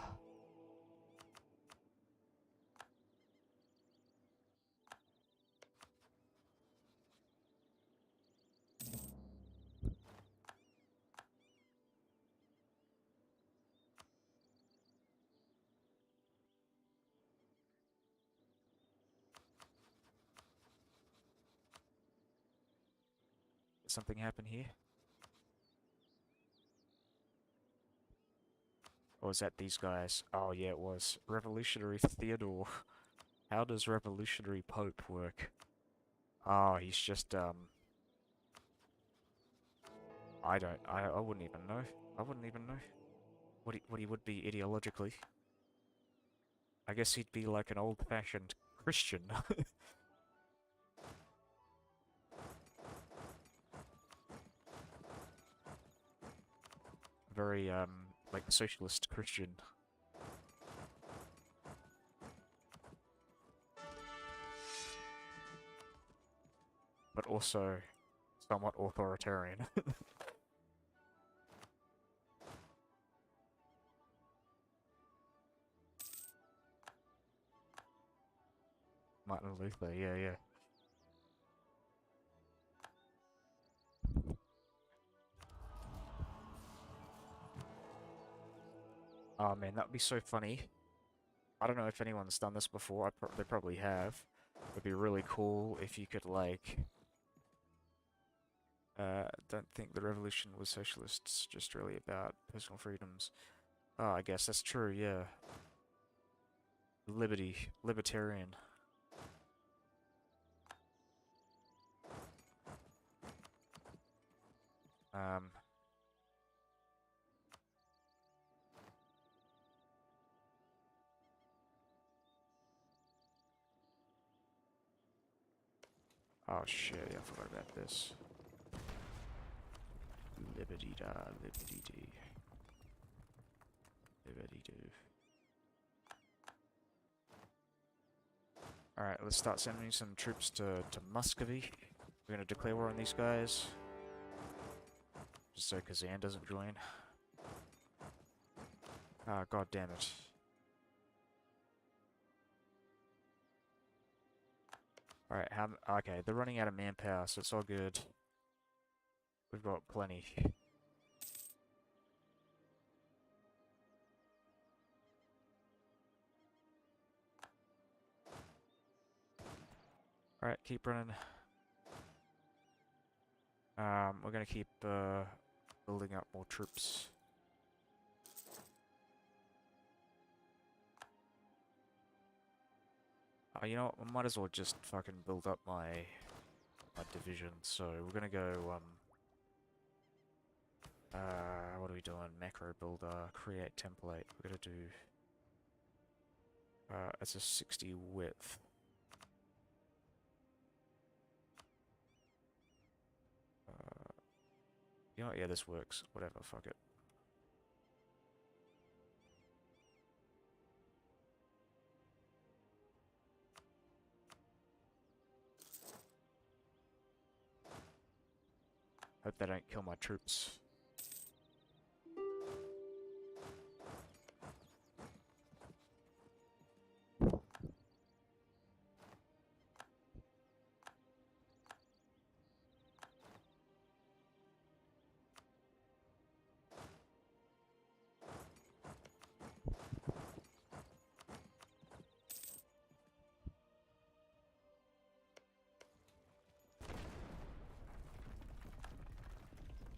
Did something happen here? Or was that these guys? Oh yeah, it was. Revolutionary Theodore. How does revolutionary pope work? Oh, he's just, I wouldn't even know. I wouldn't even know what he would be ideologically. I guess he'd be like an old-fashioned Christian. Very, like socialist Christian. But also somewhat authoritarian. Martin Luther, yeah, yeah. Oh man, that'd be so funny. I don't know if anyone's done this before. They probably have. It'd be really cool if you could like. Don't think the revolution was socialists, just really about personal freedoms. Oh, I guess that's true. Yeah. Libertarian. Um. Oh shit! Yeah, I forgot about this. Liberty da, liberty dee. Liberty do. Alright, let's start sending some troops to Muscovy. We're gonna declare war on these guys. Just so Kazan doesn't join. Ah, god damn it. Alright, okay, they're running out of manpower, so it's all good. We've got plenty. Alright, keep running. We're gonna keep, building up more troops. You know what, I might as well just fucking build up my division, so we're gonna go, what are we doing? Macro builder, create template. We're gonna do, it's a 60 width. You know what, yeah, this works. Whatever, fuck it. Hope they don't kill my troops.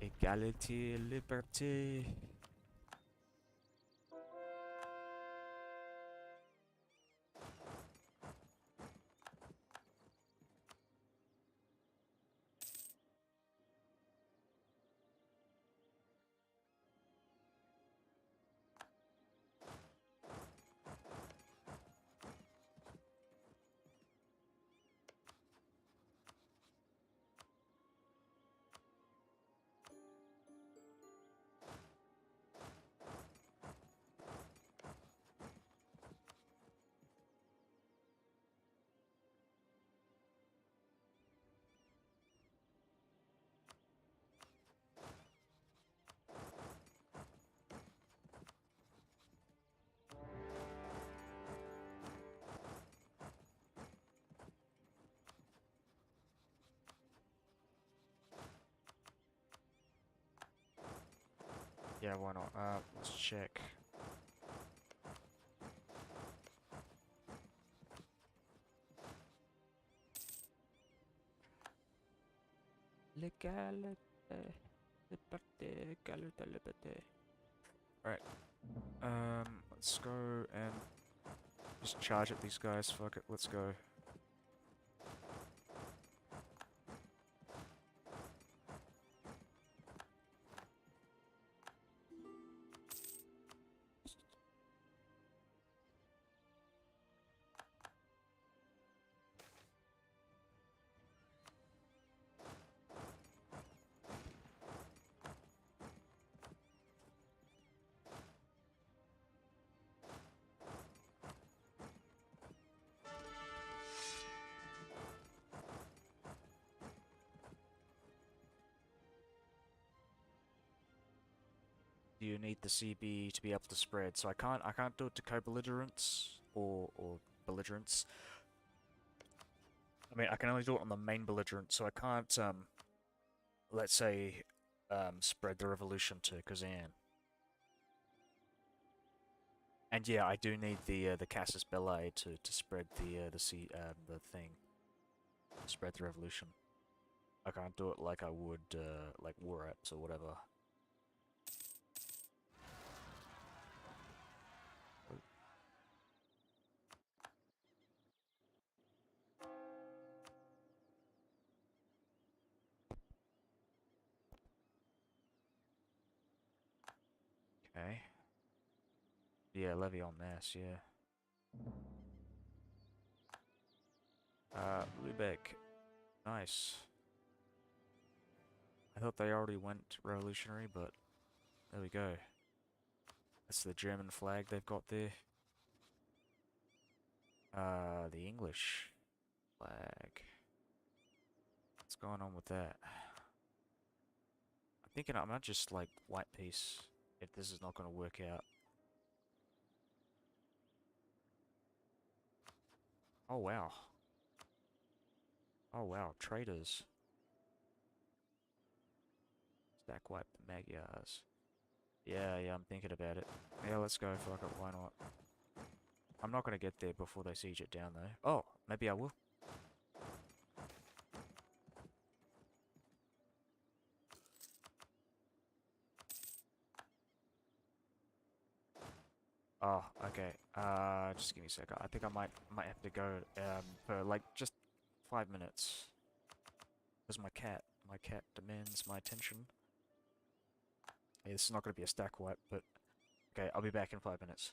Equality, liberty. Yeah, why not? Let's check. Legalite, liberté, equalité, liberté. Alright, let's go and just charge at these guys. Fuck it, let's go. You need the CB to be able to spread, so I can't do it to co-belligerents or belligerents. I mean, I can only do it on the main belligerent, so I can't let's say spread the revolution to Kazan. And yeah, I do need the Casus Belli to spread the thing, spread the revolution. I can't do it like I would like war apps or whatever. Okay. Yeah, levy en masse, yeah. Lubeck. Nice. I thought they already went revolutionary, but there we go. That's the German flag they've got there. The English flag. What's going on with that? I'm thinking I might just like white peace if this is not going to work out. Oh wow. Oh wow, traitors. Stack wipe the Magyars. Yeah, I'm thinking about it. Yeah, let's go, fuck it, why not? I'm not gonna get there before they siege it down though. Oh, maybe I will. Oh, okay. Just give me a sec. I think I might have to go for like just 5 minutes. Because my cat demands my attention. Hey, this is not gonna be a stack wipe, but okay, I'll be back in 5 minutes.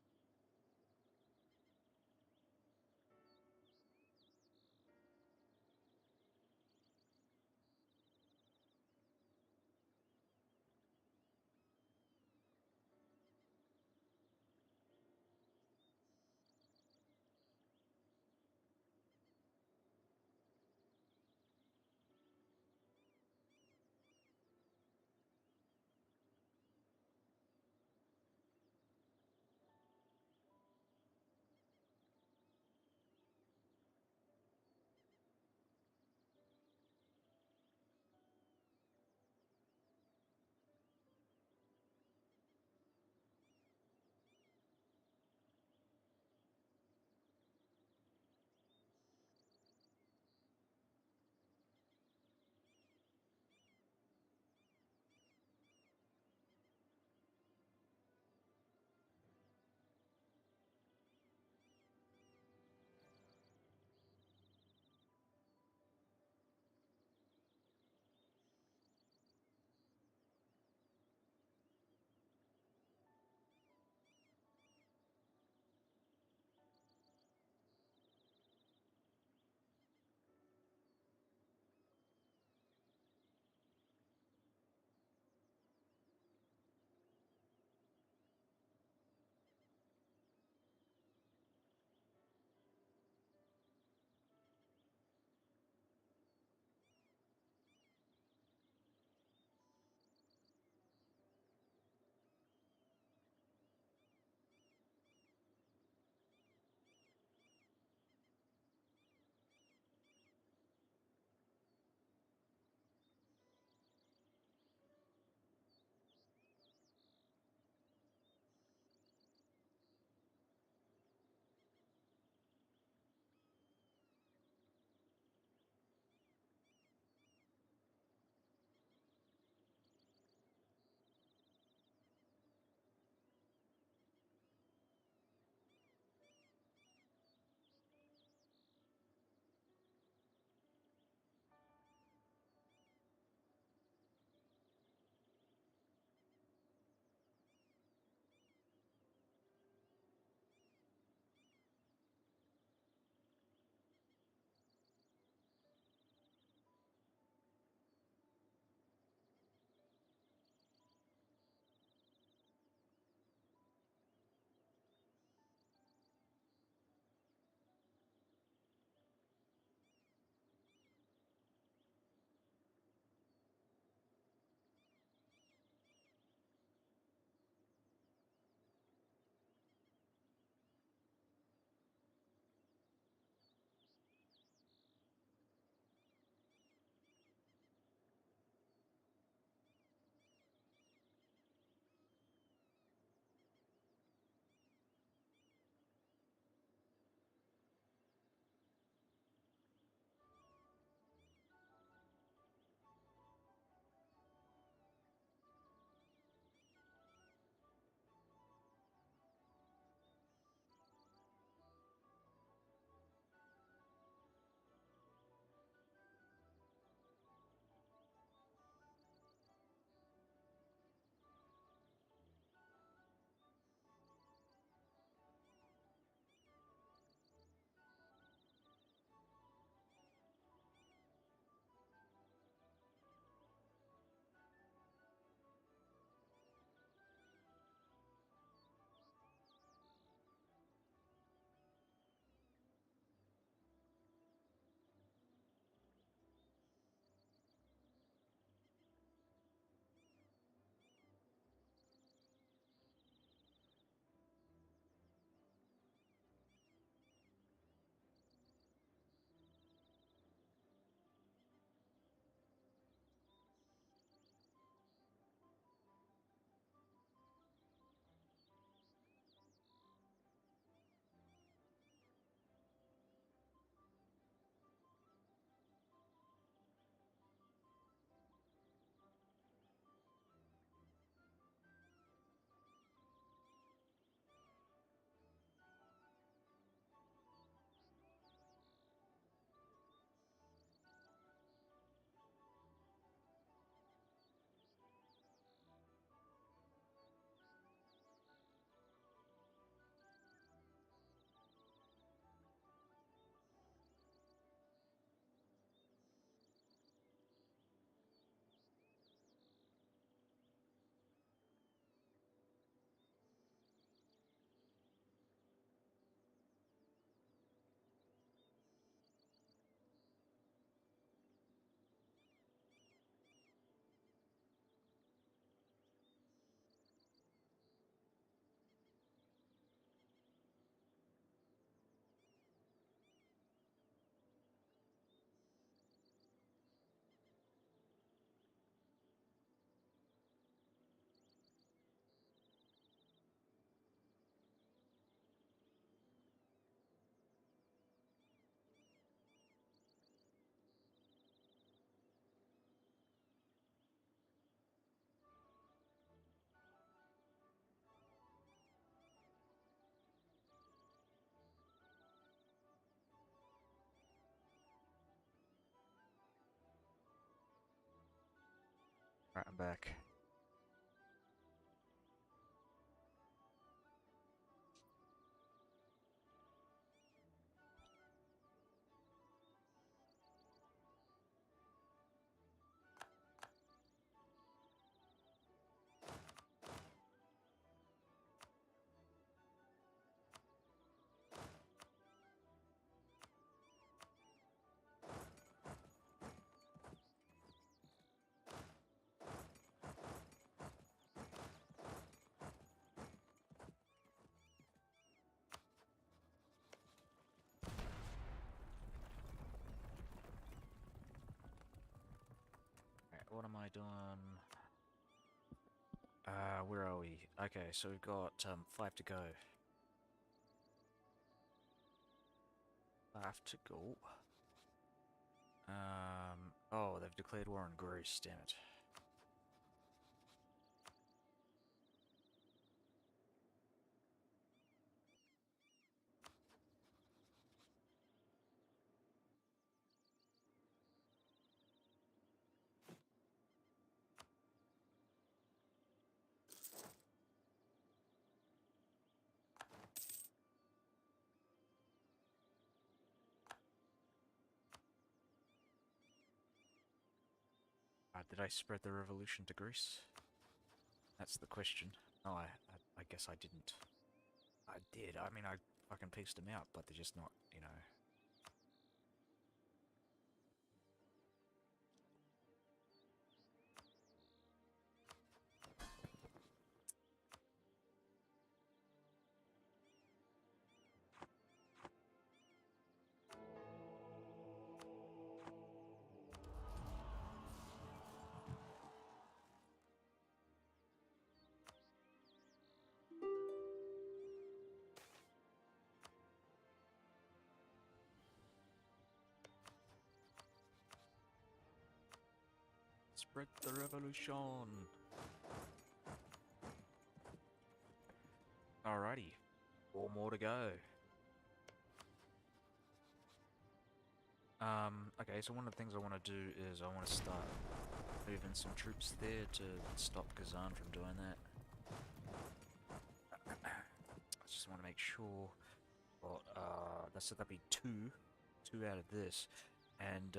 Right, I'm back. Right, what am I doing? Where are we? Okay, so we've got 5 to go. 5 to go. Oh, they've declared war on Greece, damn it. Did I spread the revolution to Greece? That's the question. No, I guess I didn't. I did. I mean, I fucking pieced them out, but they're just not, you know. Spread the revolution! Alrighty. 4 more to go. Okay, so one of the things I want to do is I want to start moving some troops there to stop Kazan from doing that. I just want to make sure. Well, so that'd be two out of this, and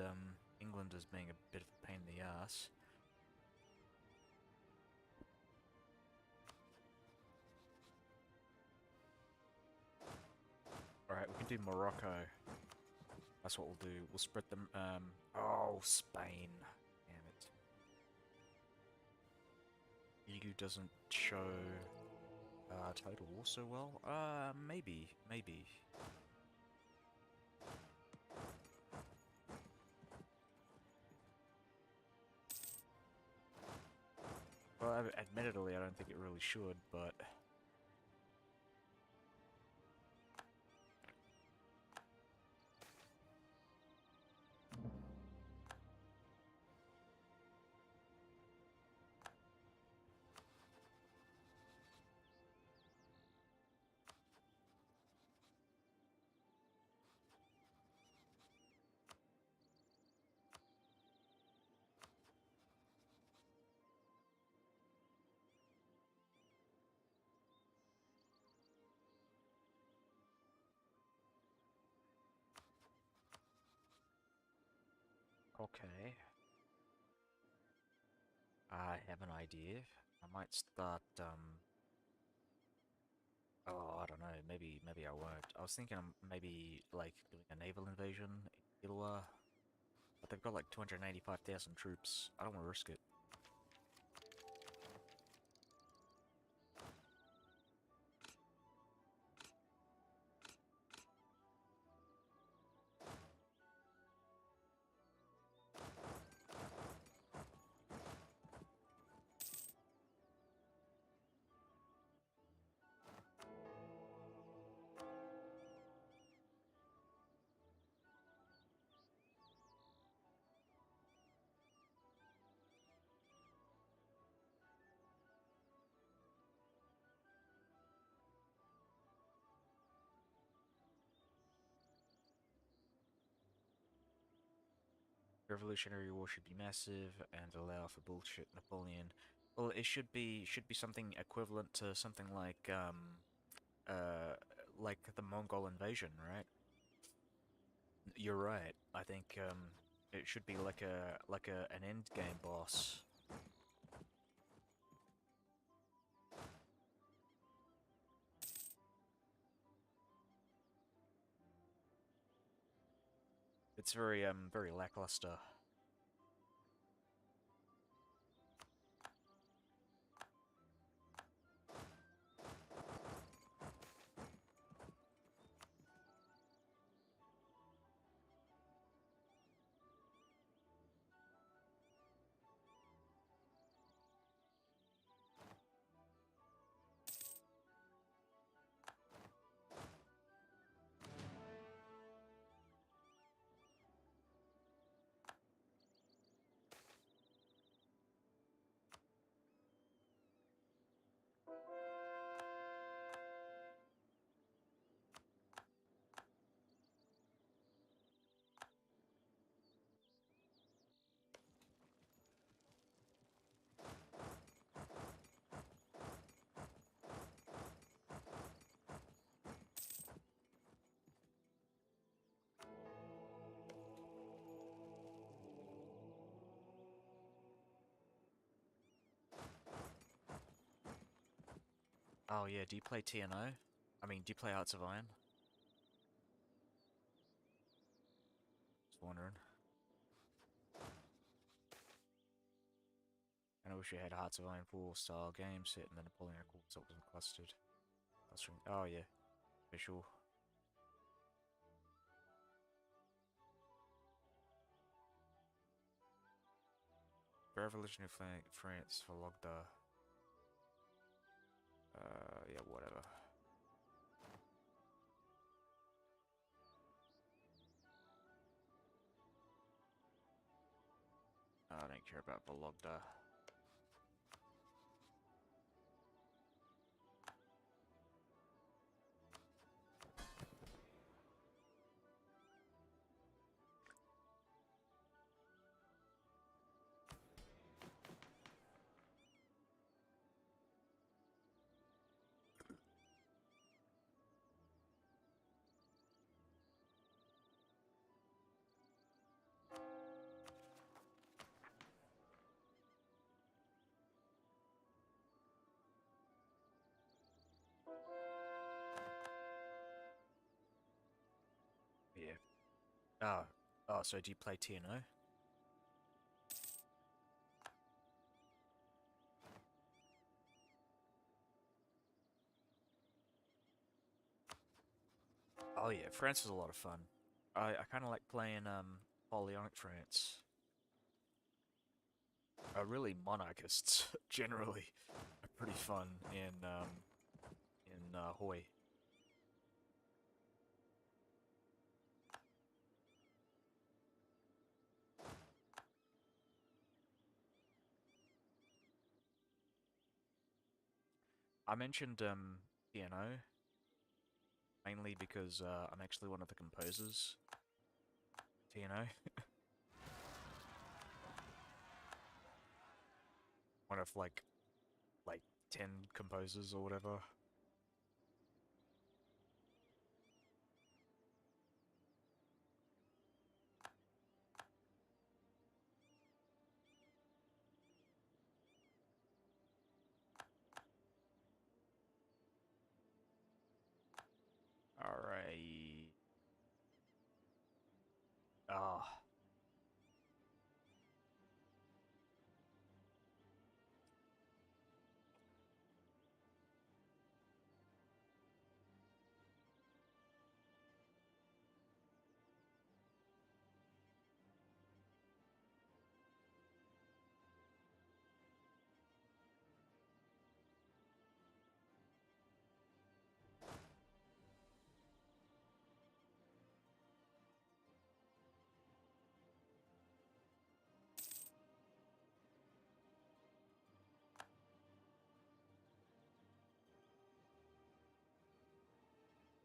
England is being a bit of a pain in the ass. Alright, we can do Morocco. That's what we'll do. We'll spread them. Oh, Spain. Damn it. EU doesn't show total so well. Maybe. Well, admittedly, I don't think it really should, but... Okay. I have an idea. I might start, oh, I don't know, maybe I won't. I was thinking maybe, like, doing a naval invasion in Ilwa, but they've got like 285,000 troops. I don't want to risk it. Revolutionary War should be massive and allow for bullshit Napoleon. Well, it should be something equivalent to something uh like the Mongol invasion, right? You're right. I think it should be like a an end game boss. It's very lackluster. Oh yeah, do you play TNO? I mean, do you play Hearts of Iron? Just wondering. And I wish you had Hearts of Iron 4 style game set in the Napoleonic War so it wasn't clustered. Clustering. Oh yeah, for sure. Revolutionary flank France for Logda. Yeah, whatever. I don't care about Vologda. Yeah. Oh, oh. So do you play TNO? Oh yeah, France is a lot of fun. I kind of like playing Napoleonic France. Really, monarchists generally are pretty fun in Hoi. I mentioned TNO mainly because I'm actually one of the composers. TNO, one of like 10 composers or whatever. Alright. Ah,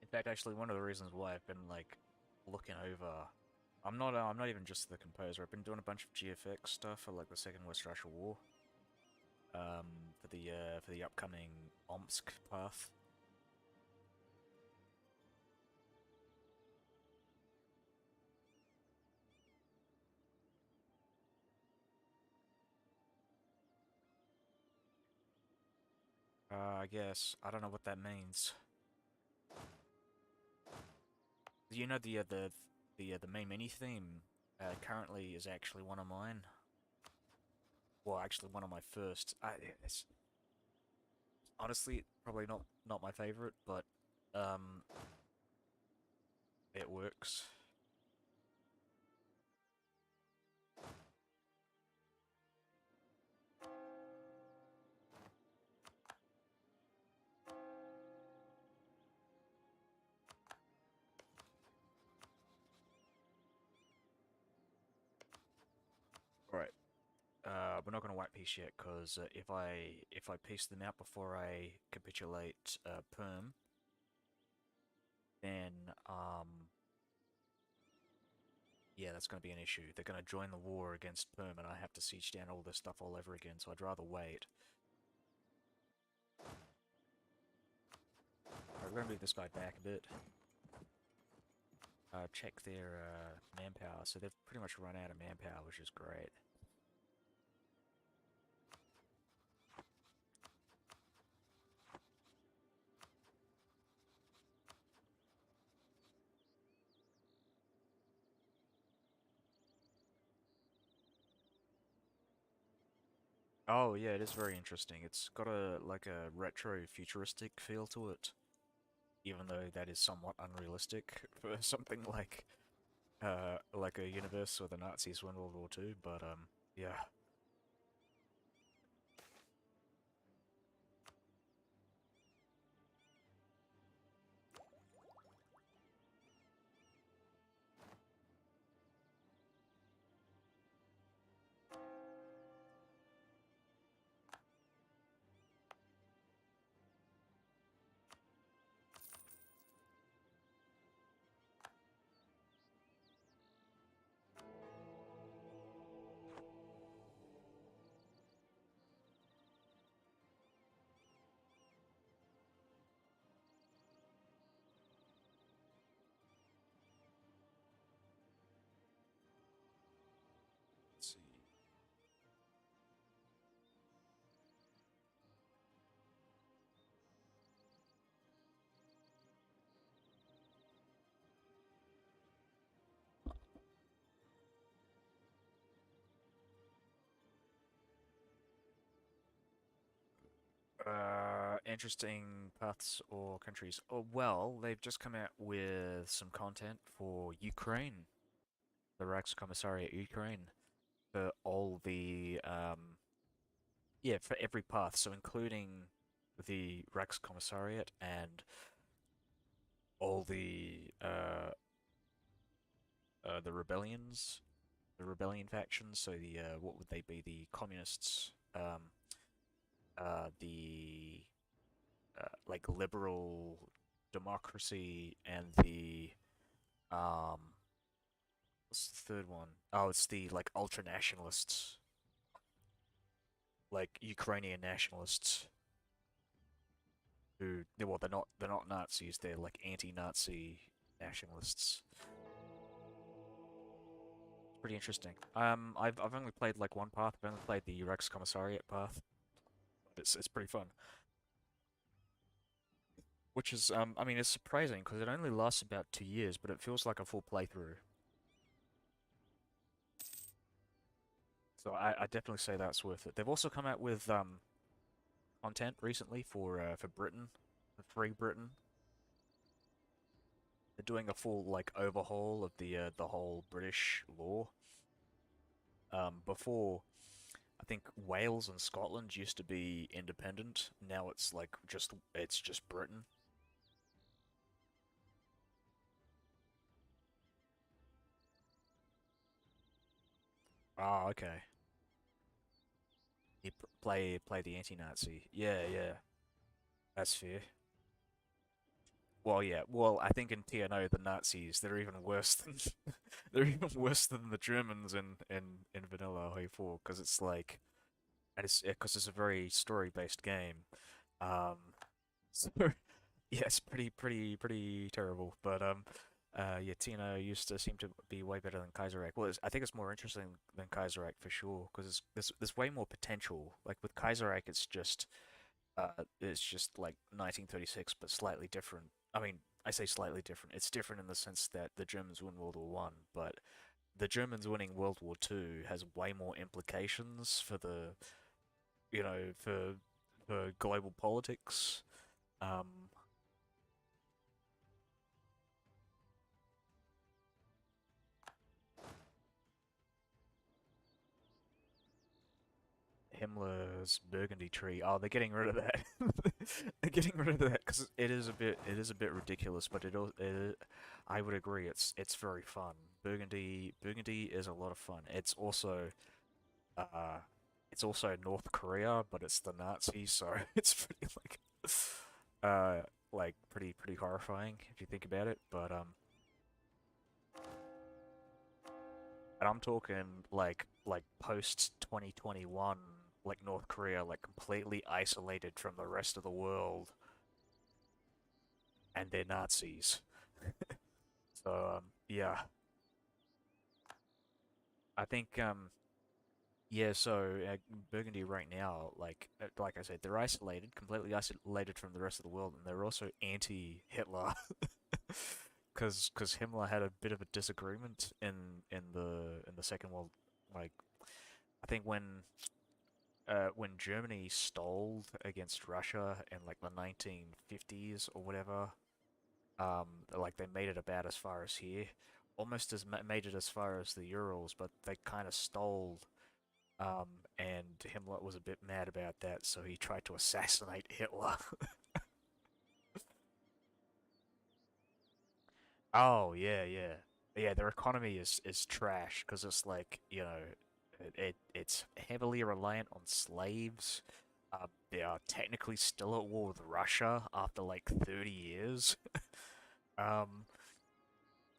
in fact, actually, one of the reasons why I've been like looking over I'm not even just the composer. I've been doing a bunch of GFX stuff for like the Second West Russia War. For the upcoming Omsk path. I guess I don't know what that means. You know the main mini theme currently is actually one of mine. Well, actually one of my first. It's honestly probably not my favorite, but um, it works. All right. We're not gonna white piece yet, cause if I piece them out before I capitulate Perm, then yeah, that's gonna be an issue. They're gonna join the war against Perm, and I have to siege down all this stuff all over again. So I'd rather wait. Alright, we're gonna move this guy back a bit. Check their manpower. So they've pretty much run out of manpower, which is great. Oh yeah, it is very interesting. It's got a like a retro futuristic feel to it, even though that is somewhat unrealistic for something like a universe where the Nazis won World War II. But yeah. Let's see. Interesting paths or countries. Oh, well, they've just come out with some content for Ukraine, the Commissariat Ukraine, for all the, yeah, for every path, so including the Commissariat and all the rebellions, the rebellion factions, so what would they be? The communists, the like liberal democracy and the um what's the third one? Oh, it's the like ultra nationalists, like Ukrainian nationalists who well they're not Nazis, they're like anti-Nazi nationalists. It's pretty interesting. I've only played like one path. I've only played the Rex Commissariat path. It's pretty fun. Which is I mean it's surprising because it only lasts about 2 years, but it feels like a full playthrough. So I definitely say that's worth it. They've also come out with content recently for Britain, for Free Britain. They're doing a full like overhaul of the whole British law. Before I think Wales and Scotland used to be independent. Now it's just Britain. Ah, okay. You play the anti-Nazi. Yeah, yeah. That's fair. Well, yeah. Well, I think in TNO the Nazis they're even worse than they're even worse than the Germans in Vanilla HE4 because it's like and it's because it's a very story-based game. Um, so yeah, it's pretty terrible. But yeah, TNO used to seem to be way better than Kaiserreich. Well, I think it's more interesting than Kaiserreich for sure because there's way more potential. Like with Kaiserreich, it's just like 1936, but slightly different. I mean, I say slightly different. It's different in the sense that the Germans win World War One, but the Germans winning World War Two has way more implications for the, you know, for global politics. Um, Himmler's Burgundy tree. Oh, they're getting rid of that. They're getting rid of that because it is a bit ridiculous, but I would agree it's very fun. Burgundy is a lot of fun. Uh it's also North Korea, but it's the Nazis, so it's pretty uh pretty horrifying if you think about it. But and I'm talking like post 2021, like North Korea, like completely isolated from the rest of the world, and they're Nazis. So yeah, I think yeah. So Burgundy right now, like I said, they're isolated, completely isolated from the rest of the world, and they're also anti-Hitler. Because Himmler had a bit of a disagreement in the Second World, like I think when Germany stole against Russia in like the 1950s or whatever, like they made it about as far as here, almost as made it as far as the Urals, but they kind of stole. And Himmler was a bit mad about that, so he tried to assassinate Hitler. Oh yeah, yeah, yeah. Their economy is trash because it's like it's heavily reliant on slaves. They are technically still at war with Russia after like 30 years. Um,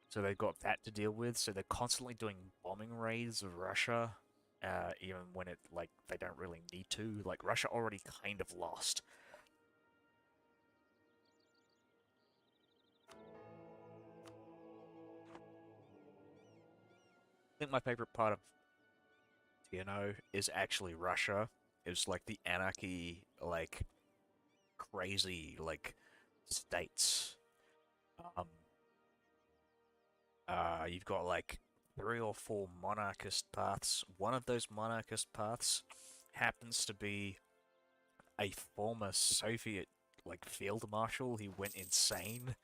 so they've got that to deal with. So they're constantly doing bombing raids of Russia, even when it like they don't really need to. Like Russia already kind of lost. I think my favorite part of is actually Russia. It's like the anarchy, like crazy, like states. Um, you've got like three or four monarchist paths. One of those monarchist paths happens to be a former Soviet like field marshal. He went insane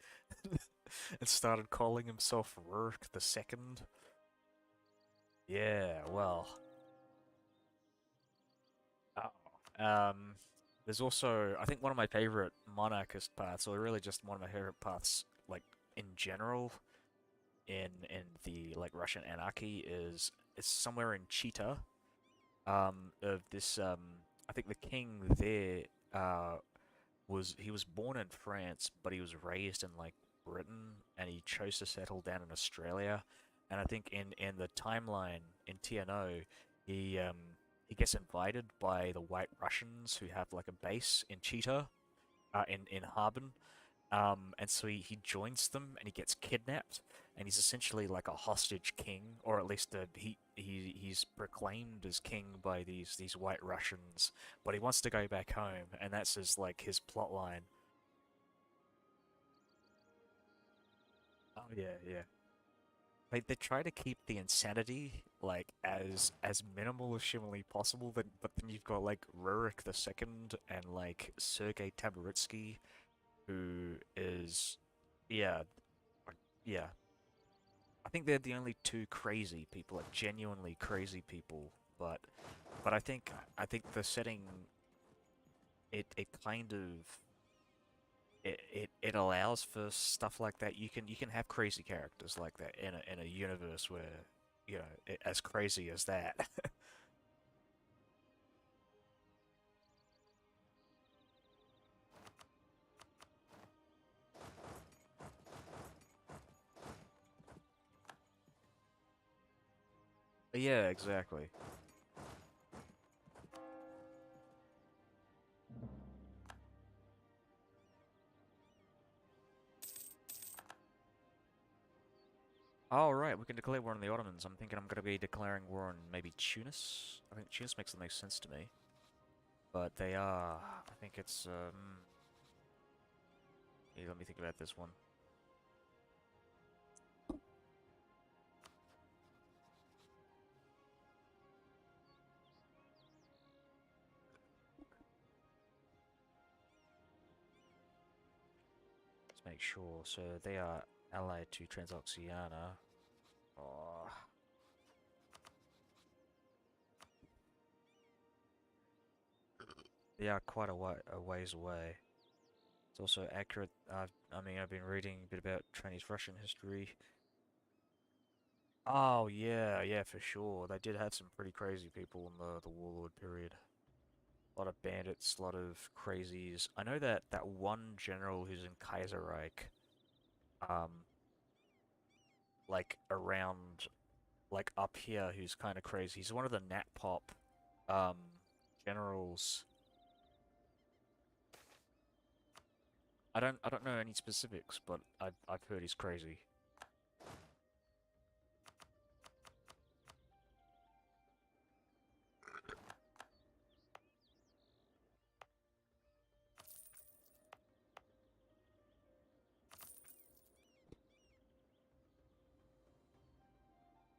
and started calling himself Rurik the Second. Yeah, well, there's also I think one of my favorite monarchist paths, or really just one of my favorite paths, like in general, in the like Russian anarchy is somewhere in Cheetah. Of this I think the king there was born in France, but he was raised in like Britain, and he chose to settle down in Australia. And I think in the timeline in TNO, he gets invited by the White Russians who have like a base in Cheetah, in Harbin, and so he joins them and he gets kidnapped, and he's essentially like a hostage king, or at least he's proclaimed as king by these White Russians, but he wants to go back home, and that's his plot line. Oh yeah, yeah. They try to keep the insanity like as minimal as humanly possible, but then you've got like Rurik the Second and like Sergei Tabaritsky, who is yeah, yeah, I think they're the only two crazy people, like genuinely crazy people. But I think the setting it kind of it allows for stuff like that. You can have crazy characters like that in a universe where as crazy as that. Yeah, exactly. Oh, right, we can declare war on the Ottomans. I'm thinking I'm going to be declaring war on maybe Tunis. I think Tunis makes the most sense to me. But they are... I think it's... yeah, let me think about this one. Let's make sure. So they are allied to Transoxiana. Oh. They are quite a ways away. It's also accurate. I mean, I've been reading a bit about Chinese Russian history. Oh, yeah, yeah, for sure. They did have some pretty crazy people in the warlord period. A lot of bandits, a lot of crazies. I know that that one general who's in Kaiserreich, um, like around, like up here, who's kind of crazy. He's one of the Nat Pop, um, generals. I don't know any specifics, but I've heard he's crazy.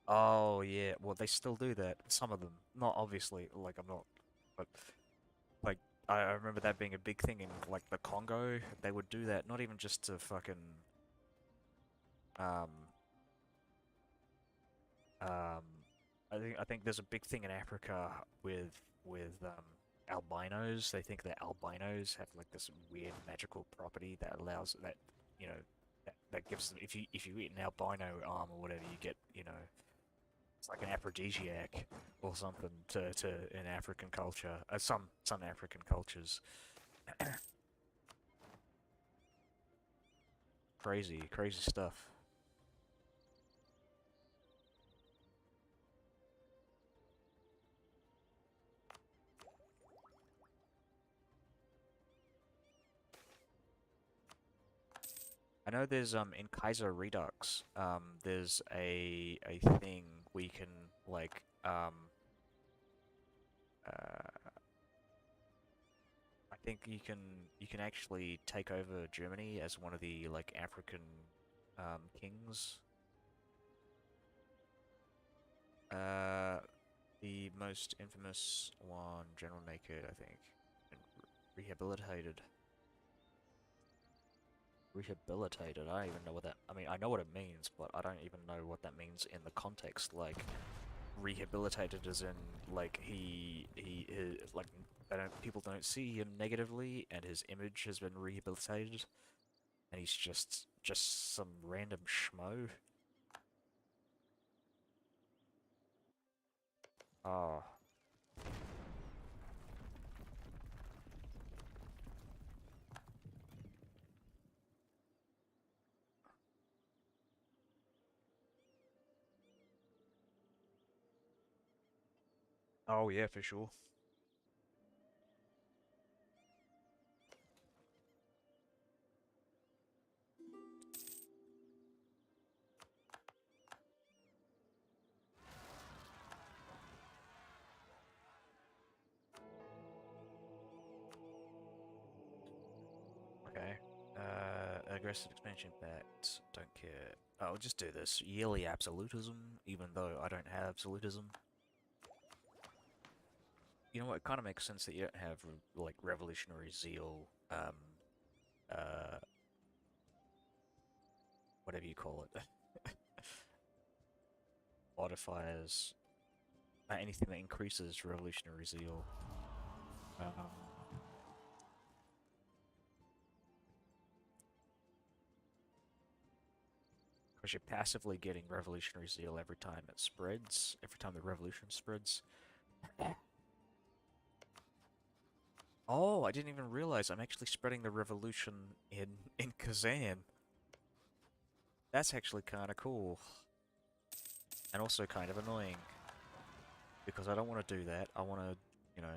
Oh yeah, well they still do that. Some of them, not obviously. Like I'm not, but like I remember that being a big thing in like the Congo. They would do that, not even just to fucking um um. I think there's a big thing in Africa with albinos. They think that albinos have like this weird magical property that allows that you know that gives them if you eat an albino arm or whatever you get it's like an aphrodisiac or something to in African culture. Some African cultures. Crazy, crazy stuff. I know there's in Kaiser Redux there's a thing where you can like uh I think you can actually take over Germany as one of the like African kings. Uh the most infamous one, General Naked, I think, and rehabilitated. Rehabilitated. I don't even know what that. I mean, I know what it means, but I don't even know what that means in the context. Like, rehabilitated as in like like they don't people don't see him negatively, and his image has been rehabilitated, and he's just some random schmo. Oh, oh yeah, for sure. Okay. Aggressive expansion pact. Don't care. I'll just do this. Yearly absolutism, even though I don't have absolutism. You know what? It kind of makes sense that you don't have like revolutionary zeal, uh, whatever you call it, modifiers, anything that increases revolutionary zeal. Um, because you're passively getting revolutionary zeal every time it spreads, every time the revolution spreads. Oh, I didn't even realize I'm actually spreading the revolution in Kazan. That's actually kind of cool, and also kind of annoying. because I don't want to do that. I want to, you know...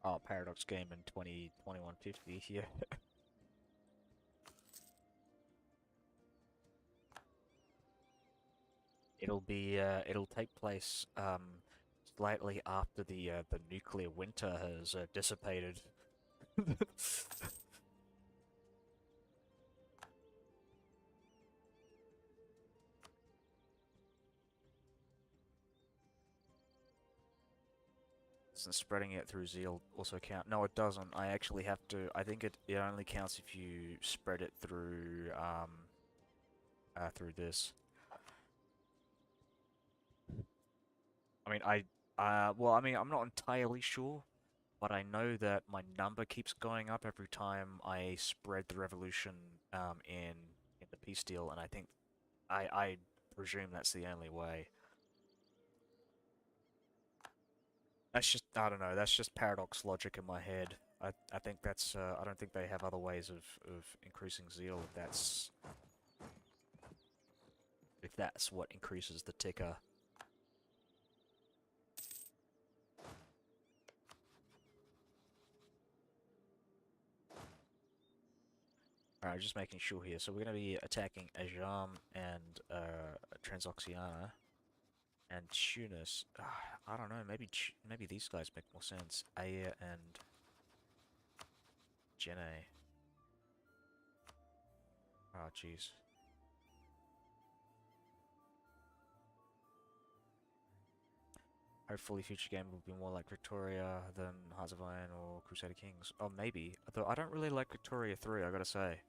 Oh, Paradox game in 202150, yeah. It'll take place, slightly after the nuclear winter has dissipated. Doesn't spreading it through Zeal also count? No, it doesn't. I actually have to. I think it only counts if you spread it through this. I mean, well, I mean, I'm not entirely sure, but I know that my number keeps going up every time I spread the revolution in the peace deal, and I think I presume that's the only way. That's just, I don't know, that's just paradox logic in my head. I think that's, I don't think they have other ways of increasing zeal if that's what increases the ticker. Alright, just making sure here. So we're going to be attacking Ajam and Transoxiana and Tunis. I don't know, maybe these guys make more sense. Aya and Jene. Oh, jeez. Hopefully future game will be more like Victoria than Hearts of Iron or Crusader Kings. Oh, maybe. Though I don't really like Victoria 3, I gotta say.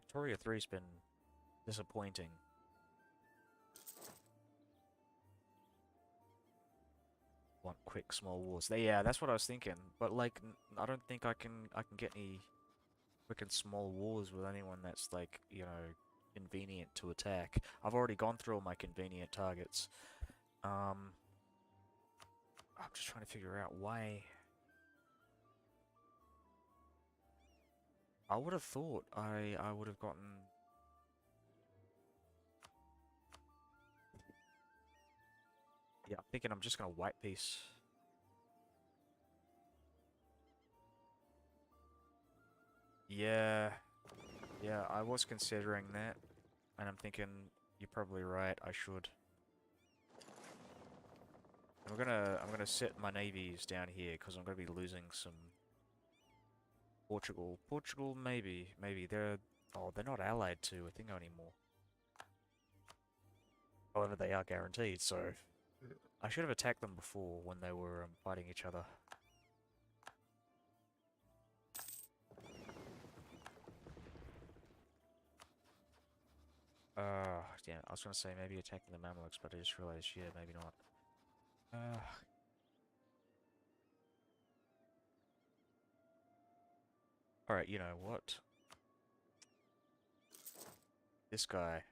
Victoria 3's been disappointing. Want quick small wars. Yeah, that's what I was thinking. But like, I don't think I can get any quick and small wars with anyone that's like, you know, convenient to attack. I've already gone through all my convenient targets. I'm just trying to figure out why. I would have thought I would have gotten. Yeah, I'm thinking I'm just gonna white piece. Yeah, yeah, I was considering that, and I'm thinking you're probably right. I should. I'm gonna set my navies down here because I'm gonna be losing some Portugal. Portugal, maybe they're not allied to a thing anymore. However, they are guaranteed. So I should have attacked them before when they were fighting each other. Yeah, I was gonna say maybe attacking the Mamluks, but I just realized, yeah, maybe not. Alright, you know what? This guy.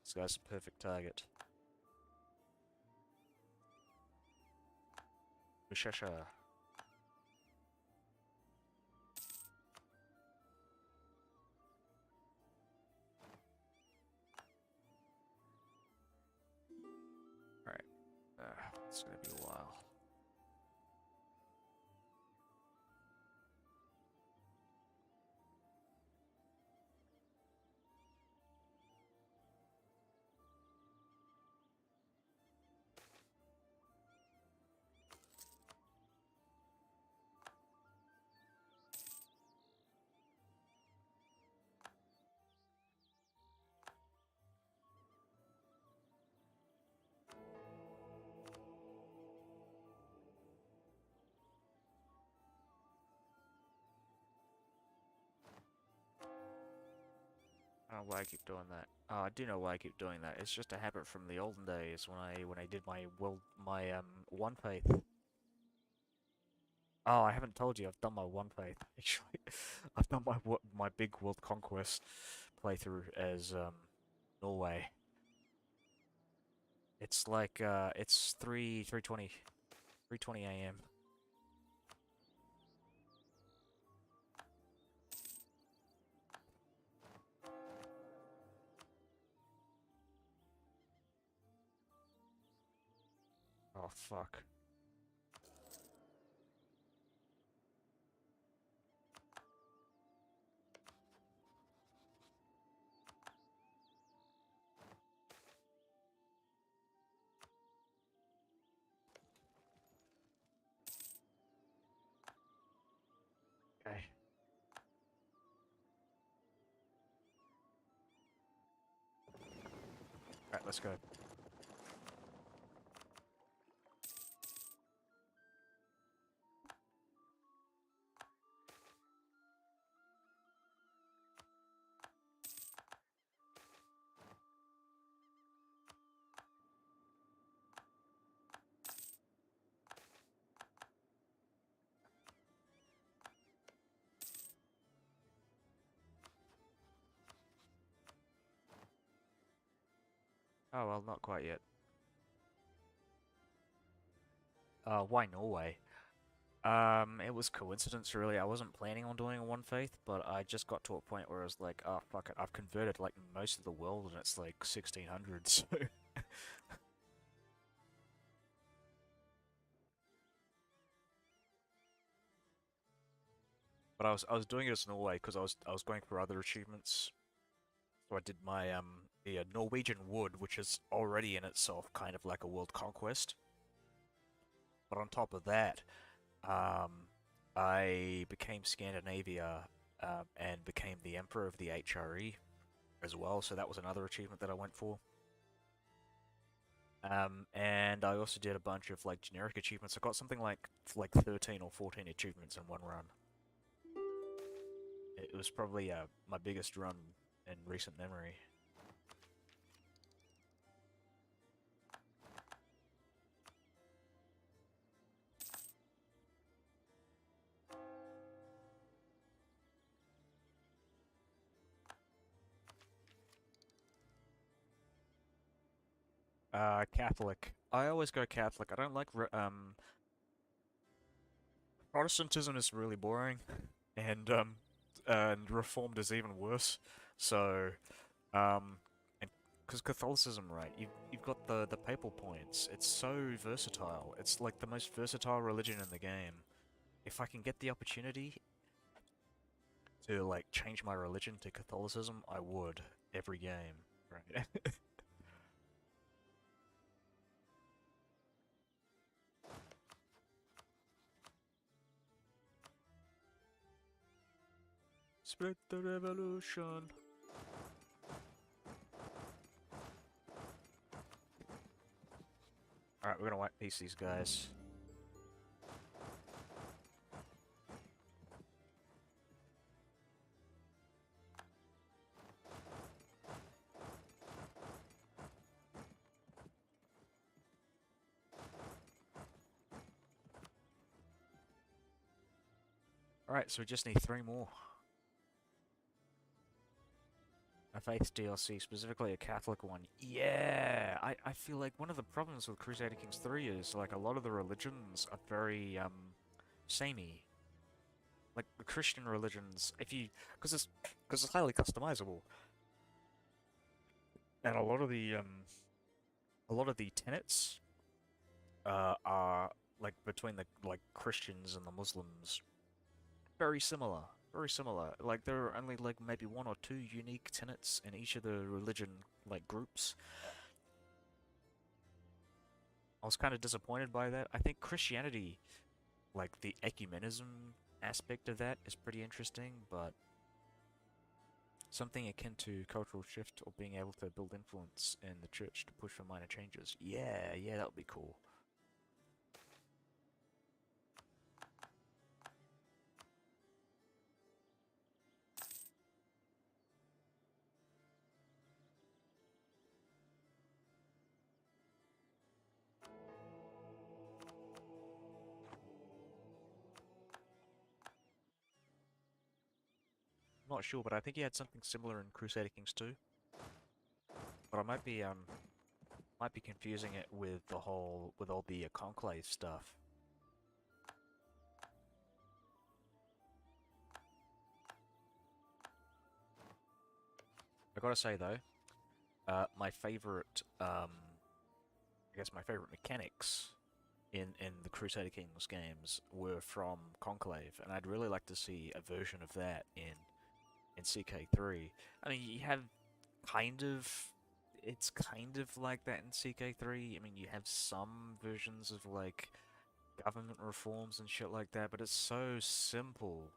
This guy's a perfect target. Mushasha. Alright. It's gonna be a while. I don't know why I keep doing that. Oh, I do know why I keep doing that. It's just a habit from the olden days when I did my one faith. Oh, I haven't told you I've done my one faith actually. I've done my big world conquest playthrough as Norway. It's like it's 3:20 a.m. Oh, fuck. Okay. Alright, let's go. Oh, well, not quite yet. Why Norway? It was coincidence, really. I wasn't planning on doing a one faith, but I just got to a point where I was like, oh, fuck it, I've converted, like, most of the world, and it's, like, 1600, so... But I was doing it as Norway, because I was going for other achievements. So I did my, the Norwegian Wood, which is already in itself kind of like a world conquest. But on top of that, I became Scandinavia, and became the Emperor of the HRE as well, so that was another achievement that I went for. And I also did a bunch of like generic achievements. I got something like 13 or 14 achievements in one run. It was probably my biggest run in recent memory. Catholic. I always go Catholic. I don't like Protestantism is really boring, and Reformed is even worse. So, and because Catholicism, right? You've got the papal points. It's so versatile. It's like the most versatile religion in the game. If I can get the opportunity to like change my religion to Catholicism, I would every game, right? Spread the revolution. Alright, we're gonna white piece these guys. Alright, so we just need 3 more. A Faith DLC, specifically a Catholic one. Yeah! I feel like one of the problems with Crusader Kings 3 is, like, a lot of the religions are very, samey. Like, the Christian religions, if you... Because it's highly customizable. And a lot of the tenets, are, like, between the, like, Christians and the Muslims. Very similar. Very similar. Like, there are only, like, maybe 1 or 2 unique tenets in each of the religion, like, groups. I was kind of disappointed by that. I think Christianity, like, the ecumenism aspect of that is pretty interesting, but something akin to cultural shift or being able to build influence in the church to push for minor changes. Yeah, that would be cool. I'm not sure, but I think he had something similar in Crusader Kings 2. But I might be confusing it with with all the conclave stuff. I gotta say though, my favorite, I guess my favorite mechanics in the Crusader Kings games were from Conclave, and I'd really like to see a version of that in CK3. I mean, you have kind of it's kind of like that in CK3. I mean, you have some versions of like government reforms and shit like that, but it's so simple.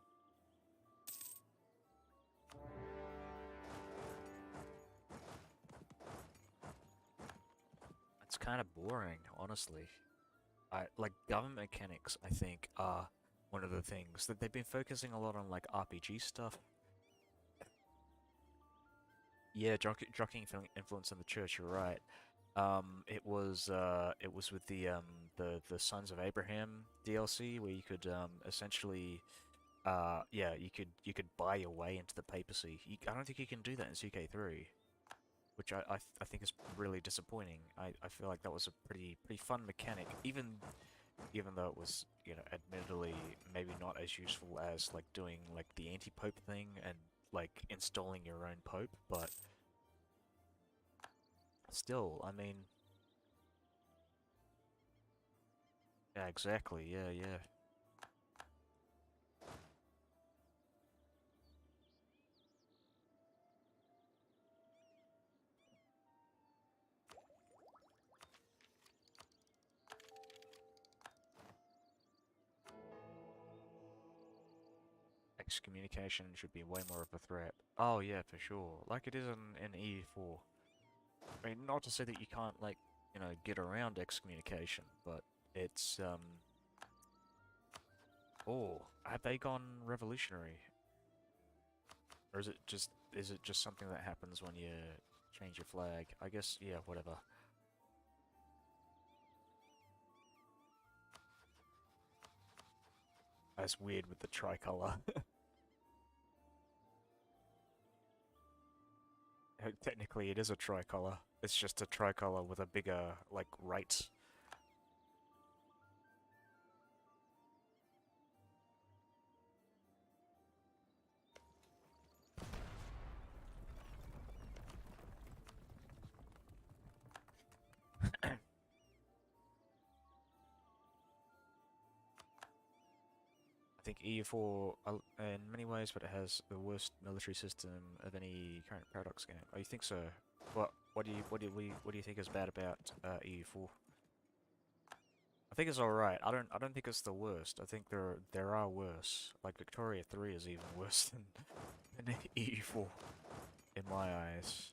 It's kind of boring, honestly. I like government mechanics, I think, are one of the things that they've been focusing a lot on, like RPG stuff. Yeah, jockeying influence in the church, you're right. It was with the Sons of Abraham DLC where you could essentially yeah, you could buy your way into the papacy. I don't think you can do that in CK3, which I think is really disappointing. I feel like that was a pretty fun mechanic, even though it was, you know, admittedly maybe not as useful as like doing like the anti-pope thing and like installing your own pope, but still, I mean, yeah, exactly, yeah, yeah. Excommunication should be way more of a threat. Oh yeah, for sure. Like it is in EU4. I mean, not to say that you can't, like, you know, get around excommunication, but it's, oh, have they gone revolutionary? Or is it just something that happens when you change your flag? I guess, yeah, whatever. That's weird with the tricolor. Technically, it is a tricolor. It's just a tricolor with a bigger, like, right. I think EU4 in many ways, but it has the worst military system of any current Paradox game. Oh, you think so? What do you think is bad about EU4? I think it's alright. I don't think it's the worst. I think there are worse. Like Victoria 3 is even worse than EU4 in my eyes.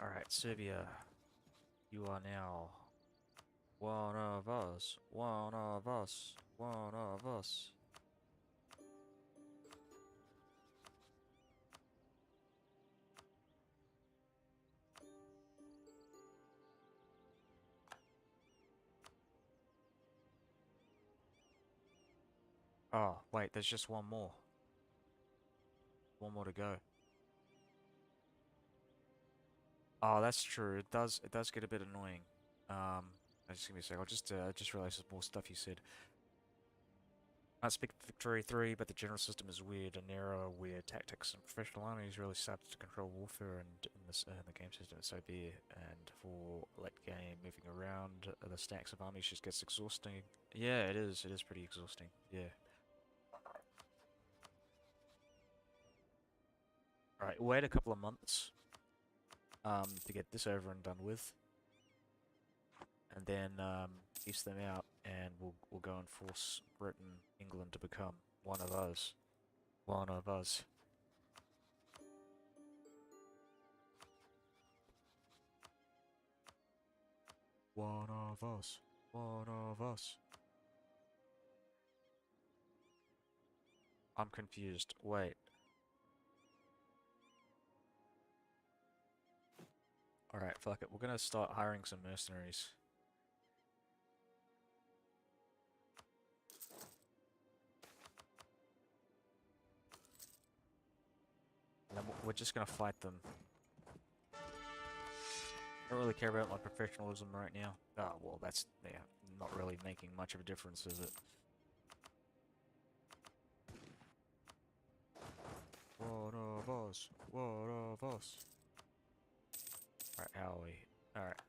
Alright, Serbia, you are now one of us, one of us, one of us. Oh, wait, there's just one more. One more to go. Oh, that's true. It does get a bit annoying. Just give me a sec. I'll just realized there's more stuff you said. I speak Victory 3, but the general system is weird, an era where tactics and professional armies really started to control warfare, and in the game system it's OP, and for late game, moving around the stacks of armies just gets exhausting. Yeah, it is pretty exhausting, yeah. Alright, wait a couple of months, to get this over and done with, and then, piece them out, and we'll go and force Britain, England to become one of us. One of us. One of us. One of us. I'm confused. Wait. Alright, fuck it. We're gonna start hiring some mercenaries. And then we're just gonna fight them. I don't really care about my professionalism right now. Oh, well, that's, yeah, not really making much of a difference, is it? One of us. One of us. Alright, how are we? Alright.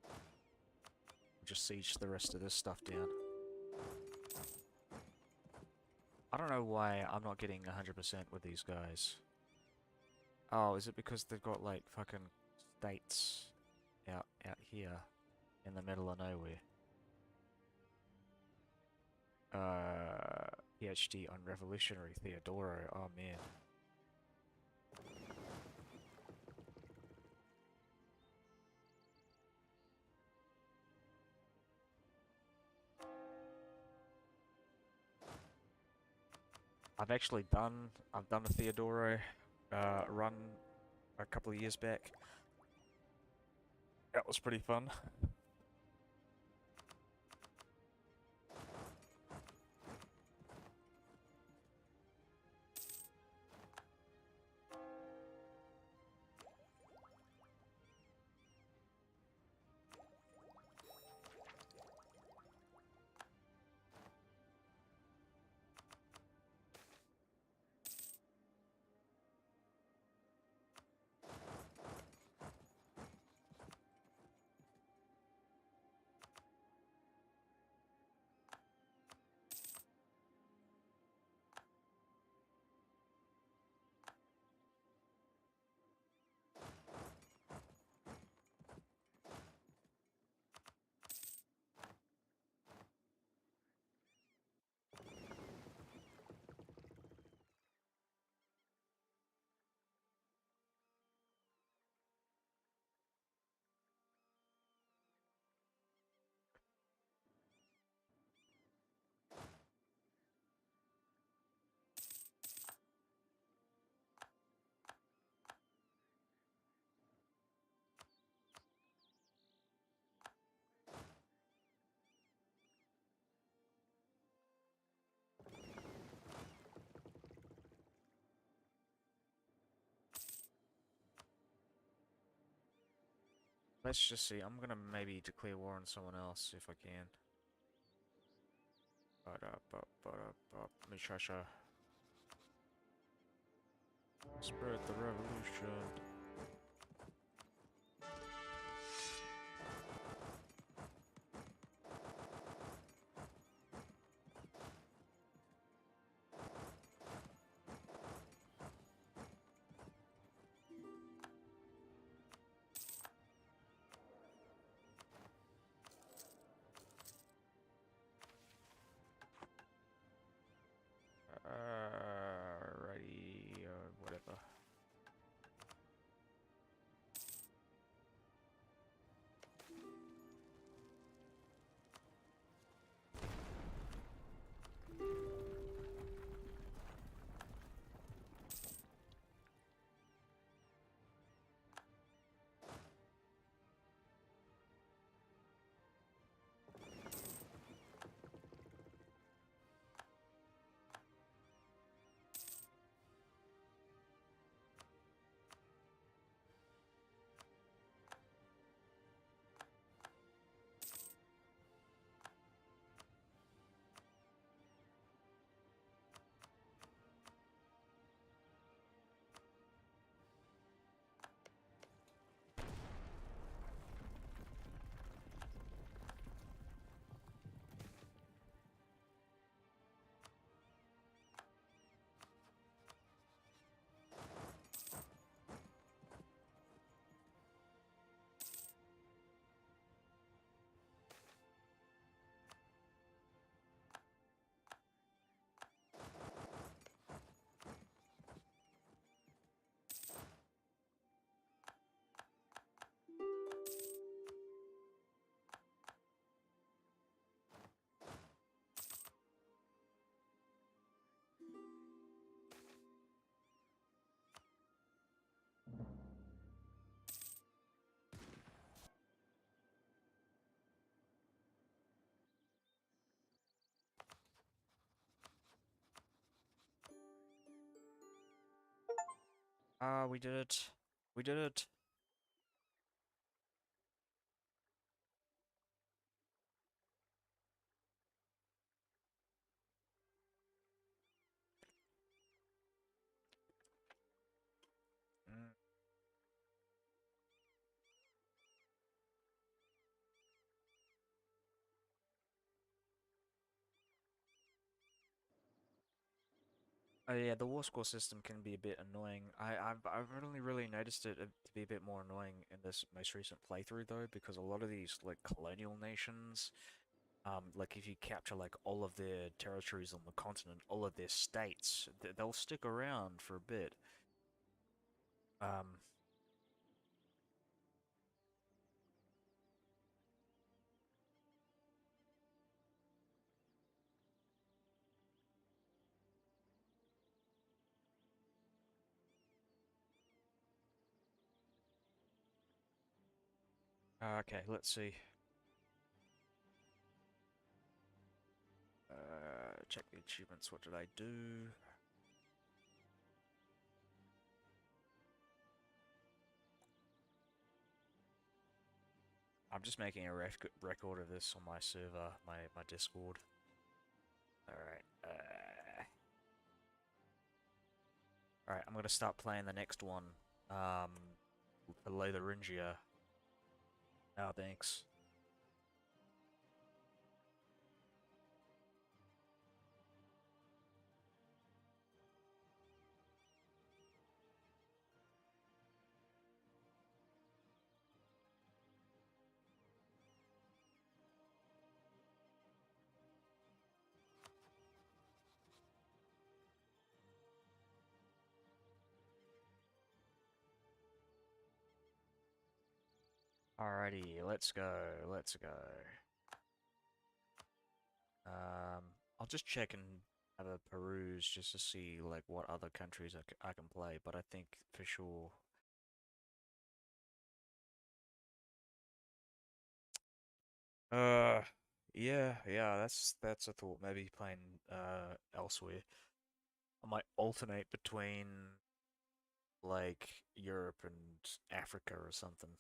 We'll just siege the rest of this stuff down. I don't know why I'm not getting 100% with these guys. Oh, is it because they've got, like, fucking states out here in the middle of nowhere? PhD on Revolutionary Theodoro. Oh, man. I've done a Theodoro run a couple of years back. That was pretty fun. Let's just see. I'm gonna maybe declare war on someone else if I can. Let me try to spread the revolution. Righty, whatever. Ah, we did it. We did it. Mm. Oh yeah, the war score system can be a bit annoying. I've only really noticed it to be a bit more annoying in this most recent playthrough though, because a lot of these like colonial nations, like if you capture like all of their territories on the continent, all of their states, they'll stick around for a bit. Um, okay, let's see. Check the achievements. What did I do? I'm just making a record of this on my server, my Discord. Alright, I'm gonna start playing the next one. Um, Below the Ringia. Oh, thanks. Alrighty, let's go, let's go. Um, I'll just check and have a peruse just to see like what other countries I can play, but I think for sure. Uh, yeah, that's a thought. Maybe playing elsewhere. I might alternate between like Europe and Africa or something.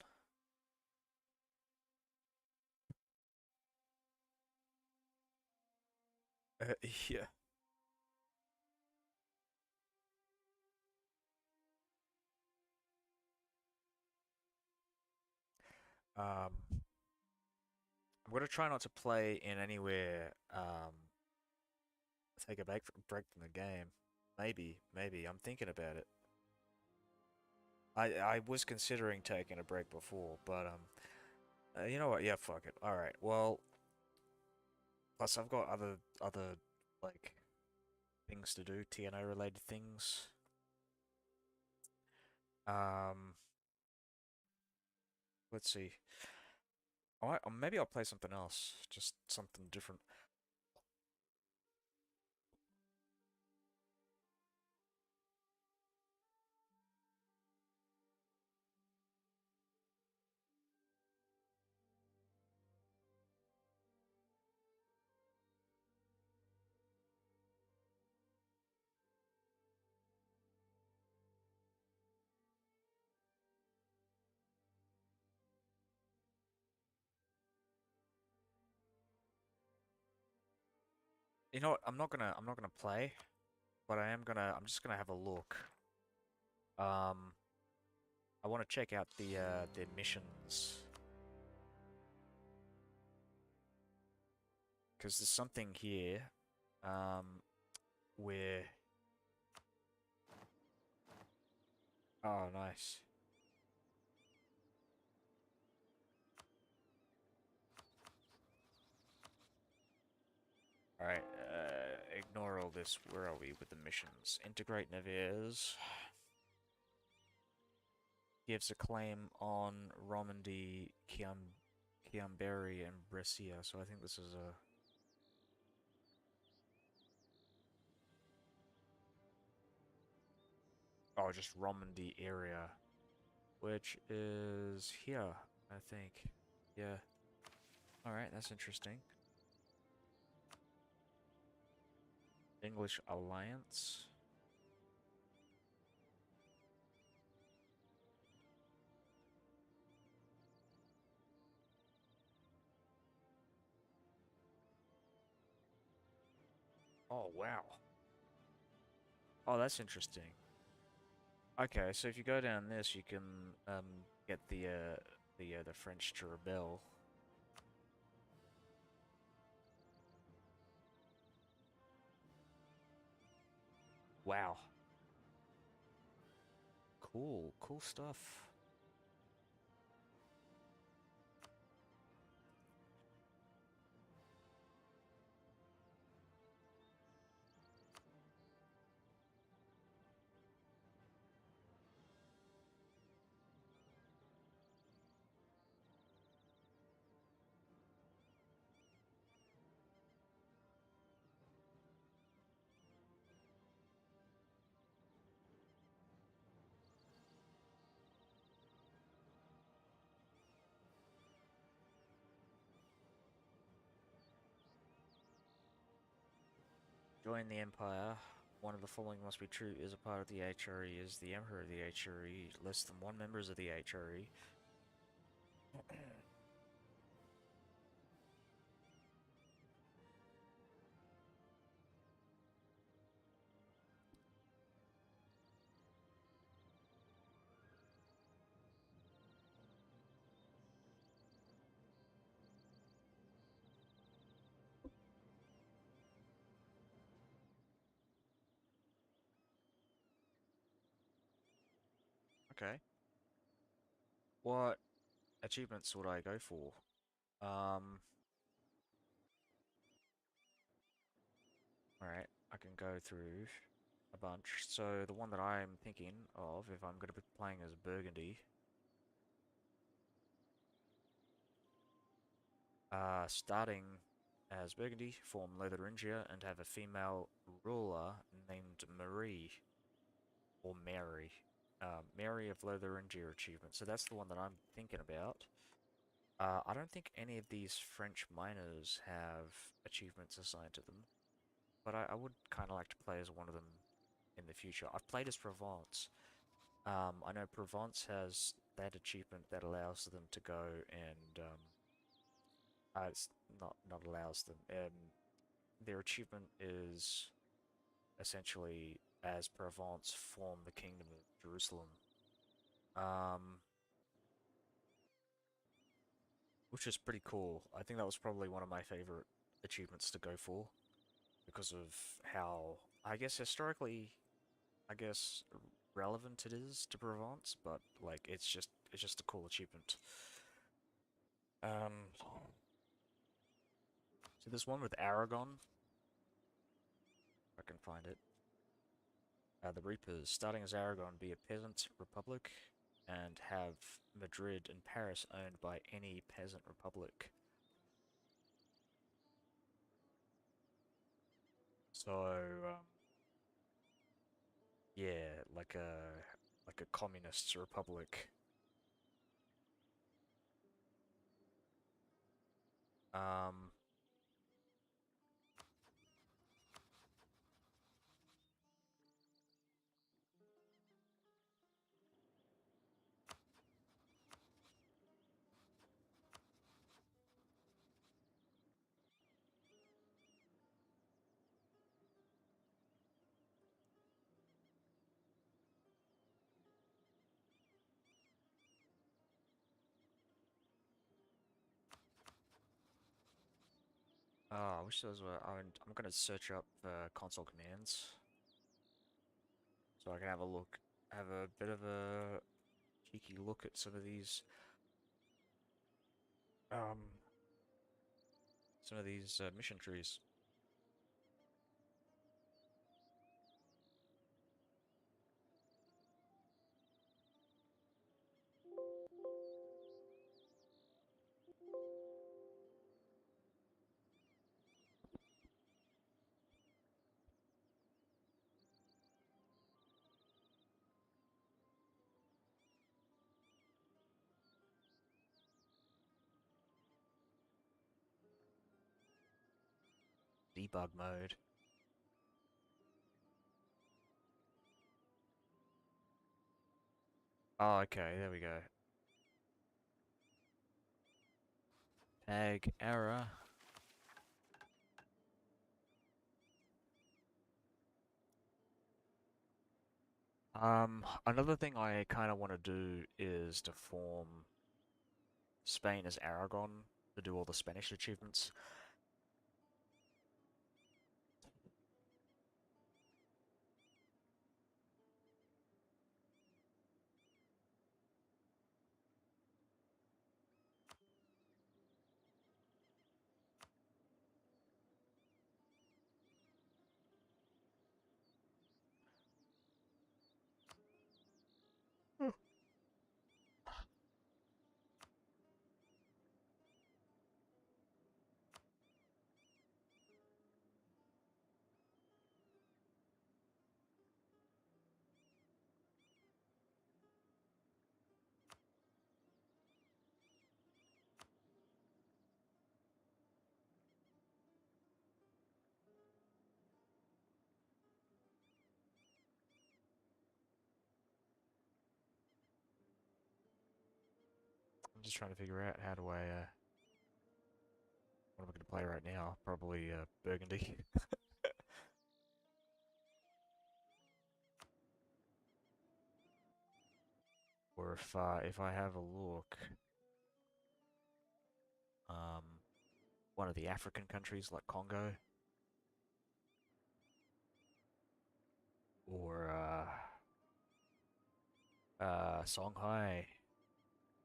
Yeah. Um, I'm gonna try not to play in anywhere. Take a break from the game. Maybe. I'm thinking about it. I was considering taking a break before, but you know what? Yeah, fuck it. All right. Well, plus I've got other like things to do, TNO related things. Um, let's see. Maybe I'll play something else, just something different. You know what? I'm not gonna play, but I'm just gonna have a look. Um, I want to check out the missions because there's something here, where oh nice. All right, ignore all this. Where are we with the missions? Integrate Nevers gives a claim on Romandy, Chiamberi, and Brescia. So I think this is a oh just Romandy area, which is here, I think. Yeah. All right, that's interesting. English Alliance. Oh, wow. Oh, that's interesting. Okay, so if you go down this, you can get the French to rebel. Wow. Cool, cool stuff. Join the Empire. One of the following must be true. Is a part of the HRE. Is the Emperor of the HRE. Less than one members of the HRE. Okay. What achievements would I go for? Alright, I can go through a bunch. So the one that I'm thinking of, if I'm going to be playing as Burgundy, starting as Burgundy, form Lotharingia and have a female ruler named Marie, or Mary. Mary of Lotharingia achievement. So that's the one that I'm thinking about. I don't think any of these French miners have achievements assigned to them, but I would kind of like to play as one of them in the future. I've played as Provence. I know Provence has that achievement that allows them to go and it's not allows them. Their achievement is essentially as Provence form the Kingdom of Jerusalem. Um, which is pretty cool. I think that was probably one of my favorite achievements to go for because of how, I guess, historically, I guess, relevant it is to Provence, but like it's just a cool achievement. Um, so there's one with Aragon, if I can find it. The Reapers, starting as Aragon, be a peasant republic, and have Madrid and Paris owned by any peasant republic. So, yeah, like a communist republic. Um, I wish those were. I'm gonna search up console commands so I can have a look, have a bit of a cheeky look at um, some of these mission trees. Debug mode. Oh, okay, there we go. Tag error. Another thing I kind of want to do is to form Spain as Aragon to do all the Spanish achievements. I'm just trying to figure out how do what am I going to play right now? Probably Burgundy. Or if I have a look, um, one of the African countries like Congo, or Songhai,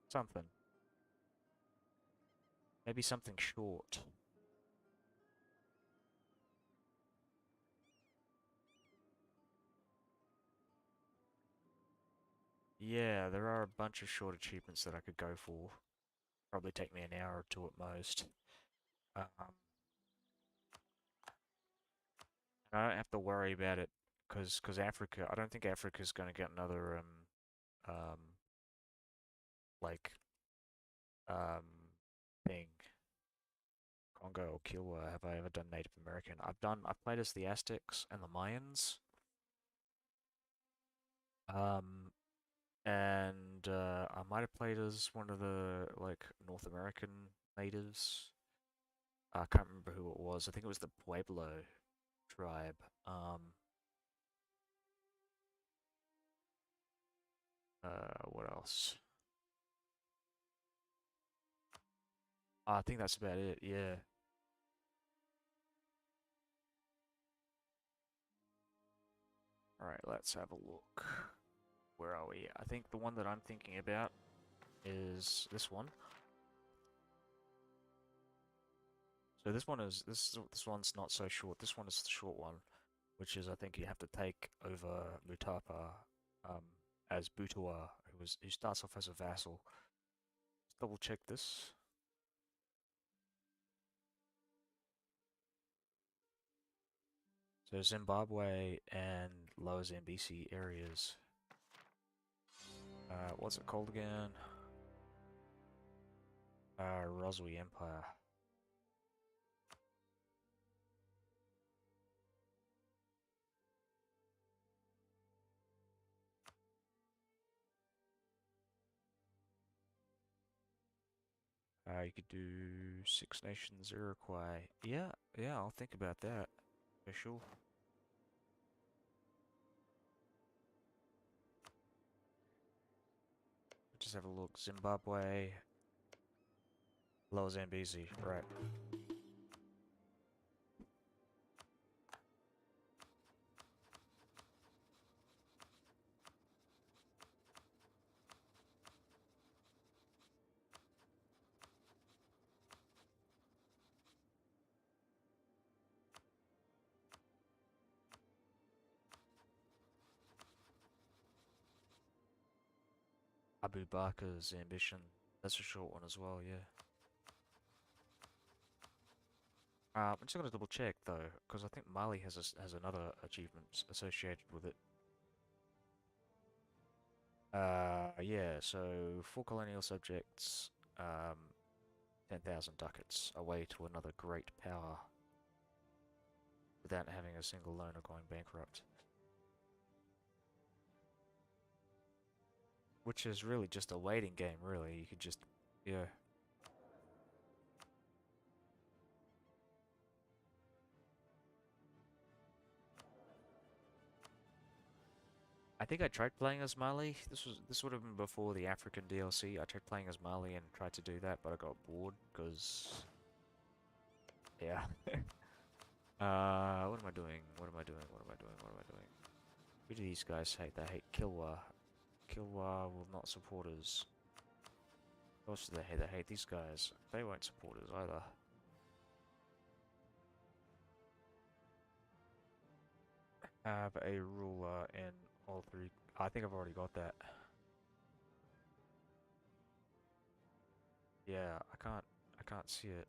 something. Maybe something short. Yeah, there are a bunch of short achievements that I could go for. Probably take me an hour or two at most. Um, and I don't have to worry about it because Africa. I don't think Africa's going to get another um like um thing. Congo or Kiowa. Have I ever done Native American? I've played as the Aztecs and the Mayans. Um, and I might have played as one of the like North American natives. I can't remember who it was. I think it was the Pueblo tribe. What else? I think that's about it. Yeah. All right, let's have a look. Where are we? I think the one that I'm thinking about is this one. So this one's not so short. This one is the short one, which is I think you have to take over Mutapa um, as Butua, who starts off as a vassal. Let's double check this. So Zimbabwe and Lower Zambezi areas. What's it called again? Roswy Empire. You could do Six Nations Iroquois. Yeah, yeah, I'll think about that for sure. Just have a look. Zimbabwe, Lower Zambezi, right. Abu Bakar's ambition. That's a short one as well, yeah. I'm just gonna double check though, because I think Mali has another achievement associated with it. Yeah. So 4 colonial subjects, 10,000 ducats away to another great power, without having a single loaner going bankrupt. Which is really just a waiting game, really. You could just, yeah. I think I tried playing as Mali. This would have been before the African DLC. I tried playing as Mali and tried to do that, but I got bored because yeah. What am I doing? What am I doing? What am I doing? What am I doing? Who do these guys hate? They hate Kilwa. Kilwa will not support us. What else do they hate? They hate these guys. They won't support us either. Have a ruler in all three. I think I've already got that. Yeah, I can't see it.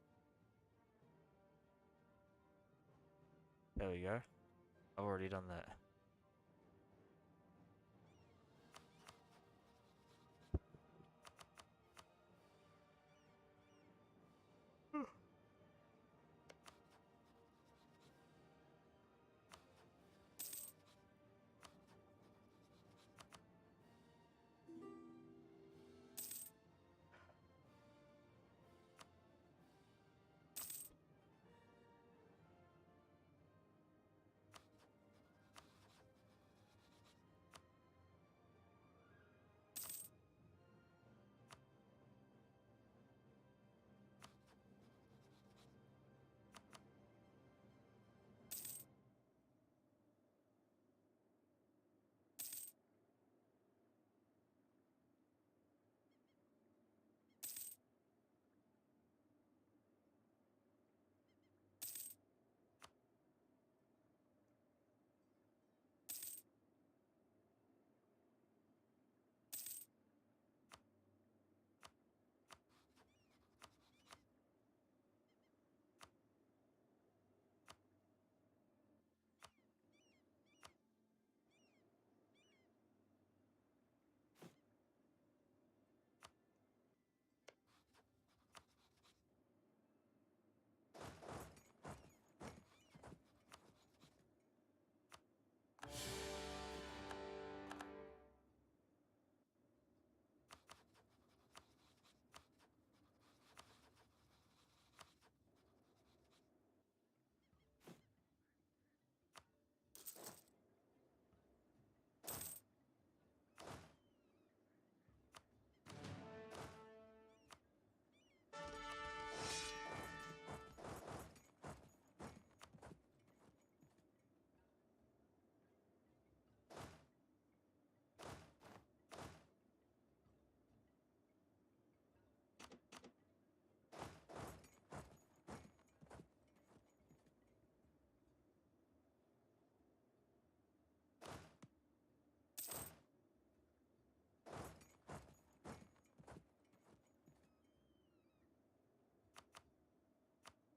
There we go. I've already done that.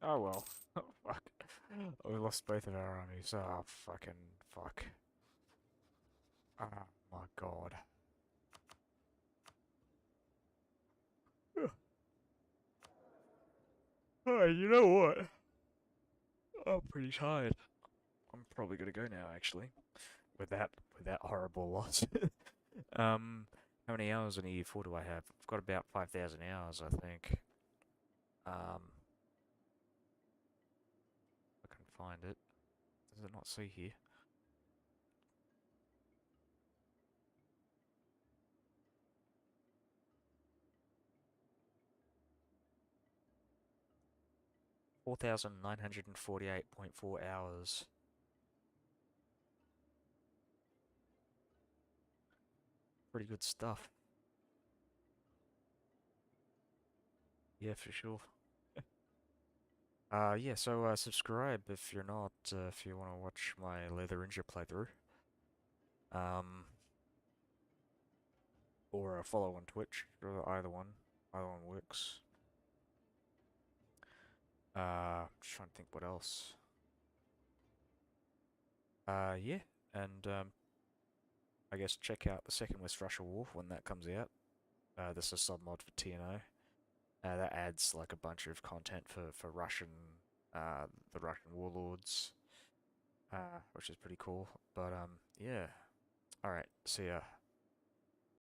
Oh well. Oh fuck. We lost both of our armies. Oh fucking fuck. Oh my god. Oh, you know what? I'm pretty tired. I'm probably gonna go now actually. With that horrible loss. How many hours in EU4 do I have? I've got about 5,000 hours, I think. I can find it. Does it not say here? $4,948.4 hours. Pretty good stuff. Yeah, for sure. Yeah, so subscribe if you're not, if you want to watch my Leather Ninja playthrough. Um, or follow on Twitch, or either one works. Just trying to think what else. Yeah, and I guess check out the Second West Russia War when that comes out. This is a sub-mod for TNO. That adds like a bunch of content for Russian, the Russian warlords, which is pretty cool. But yeah. All right, see ya.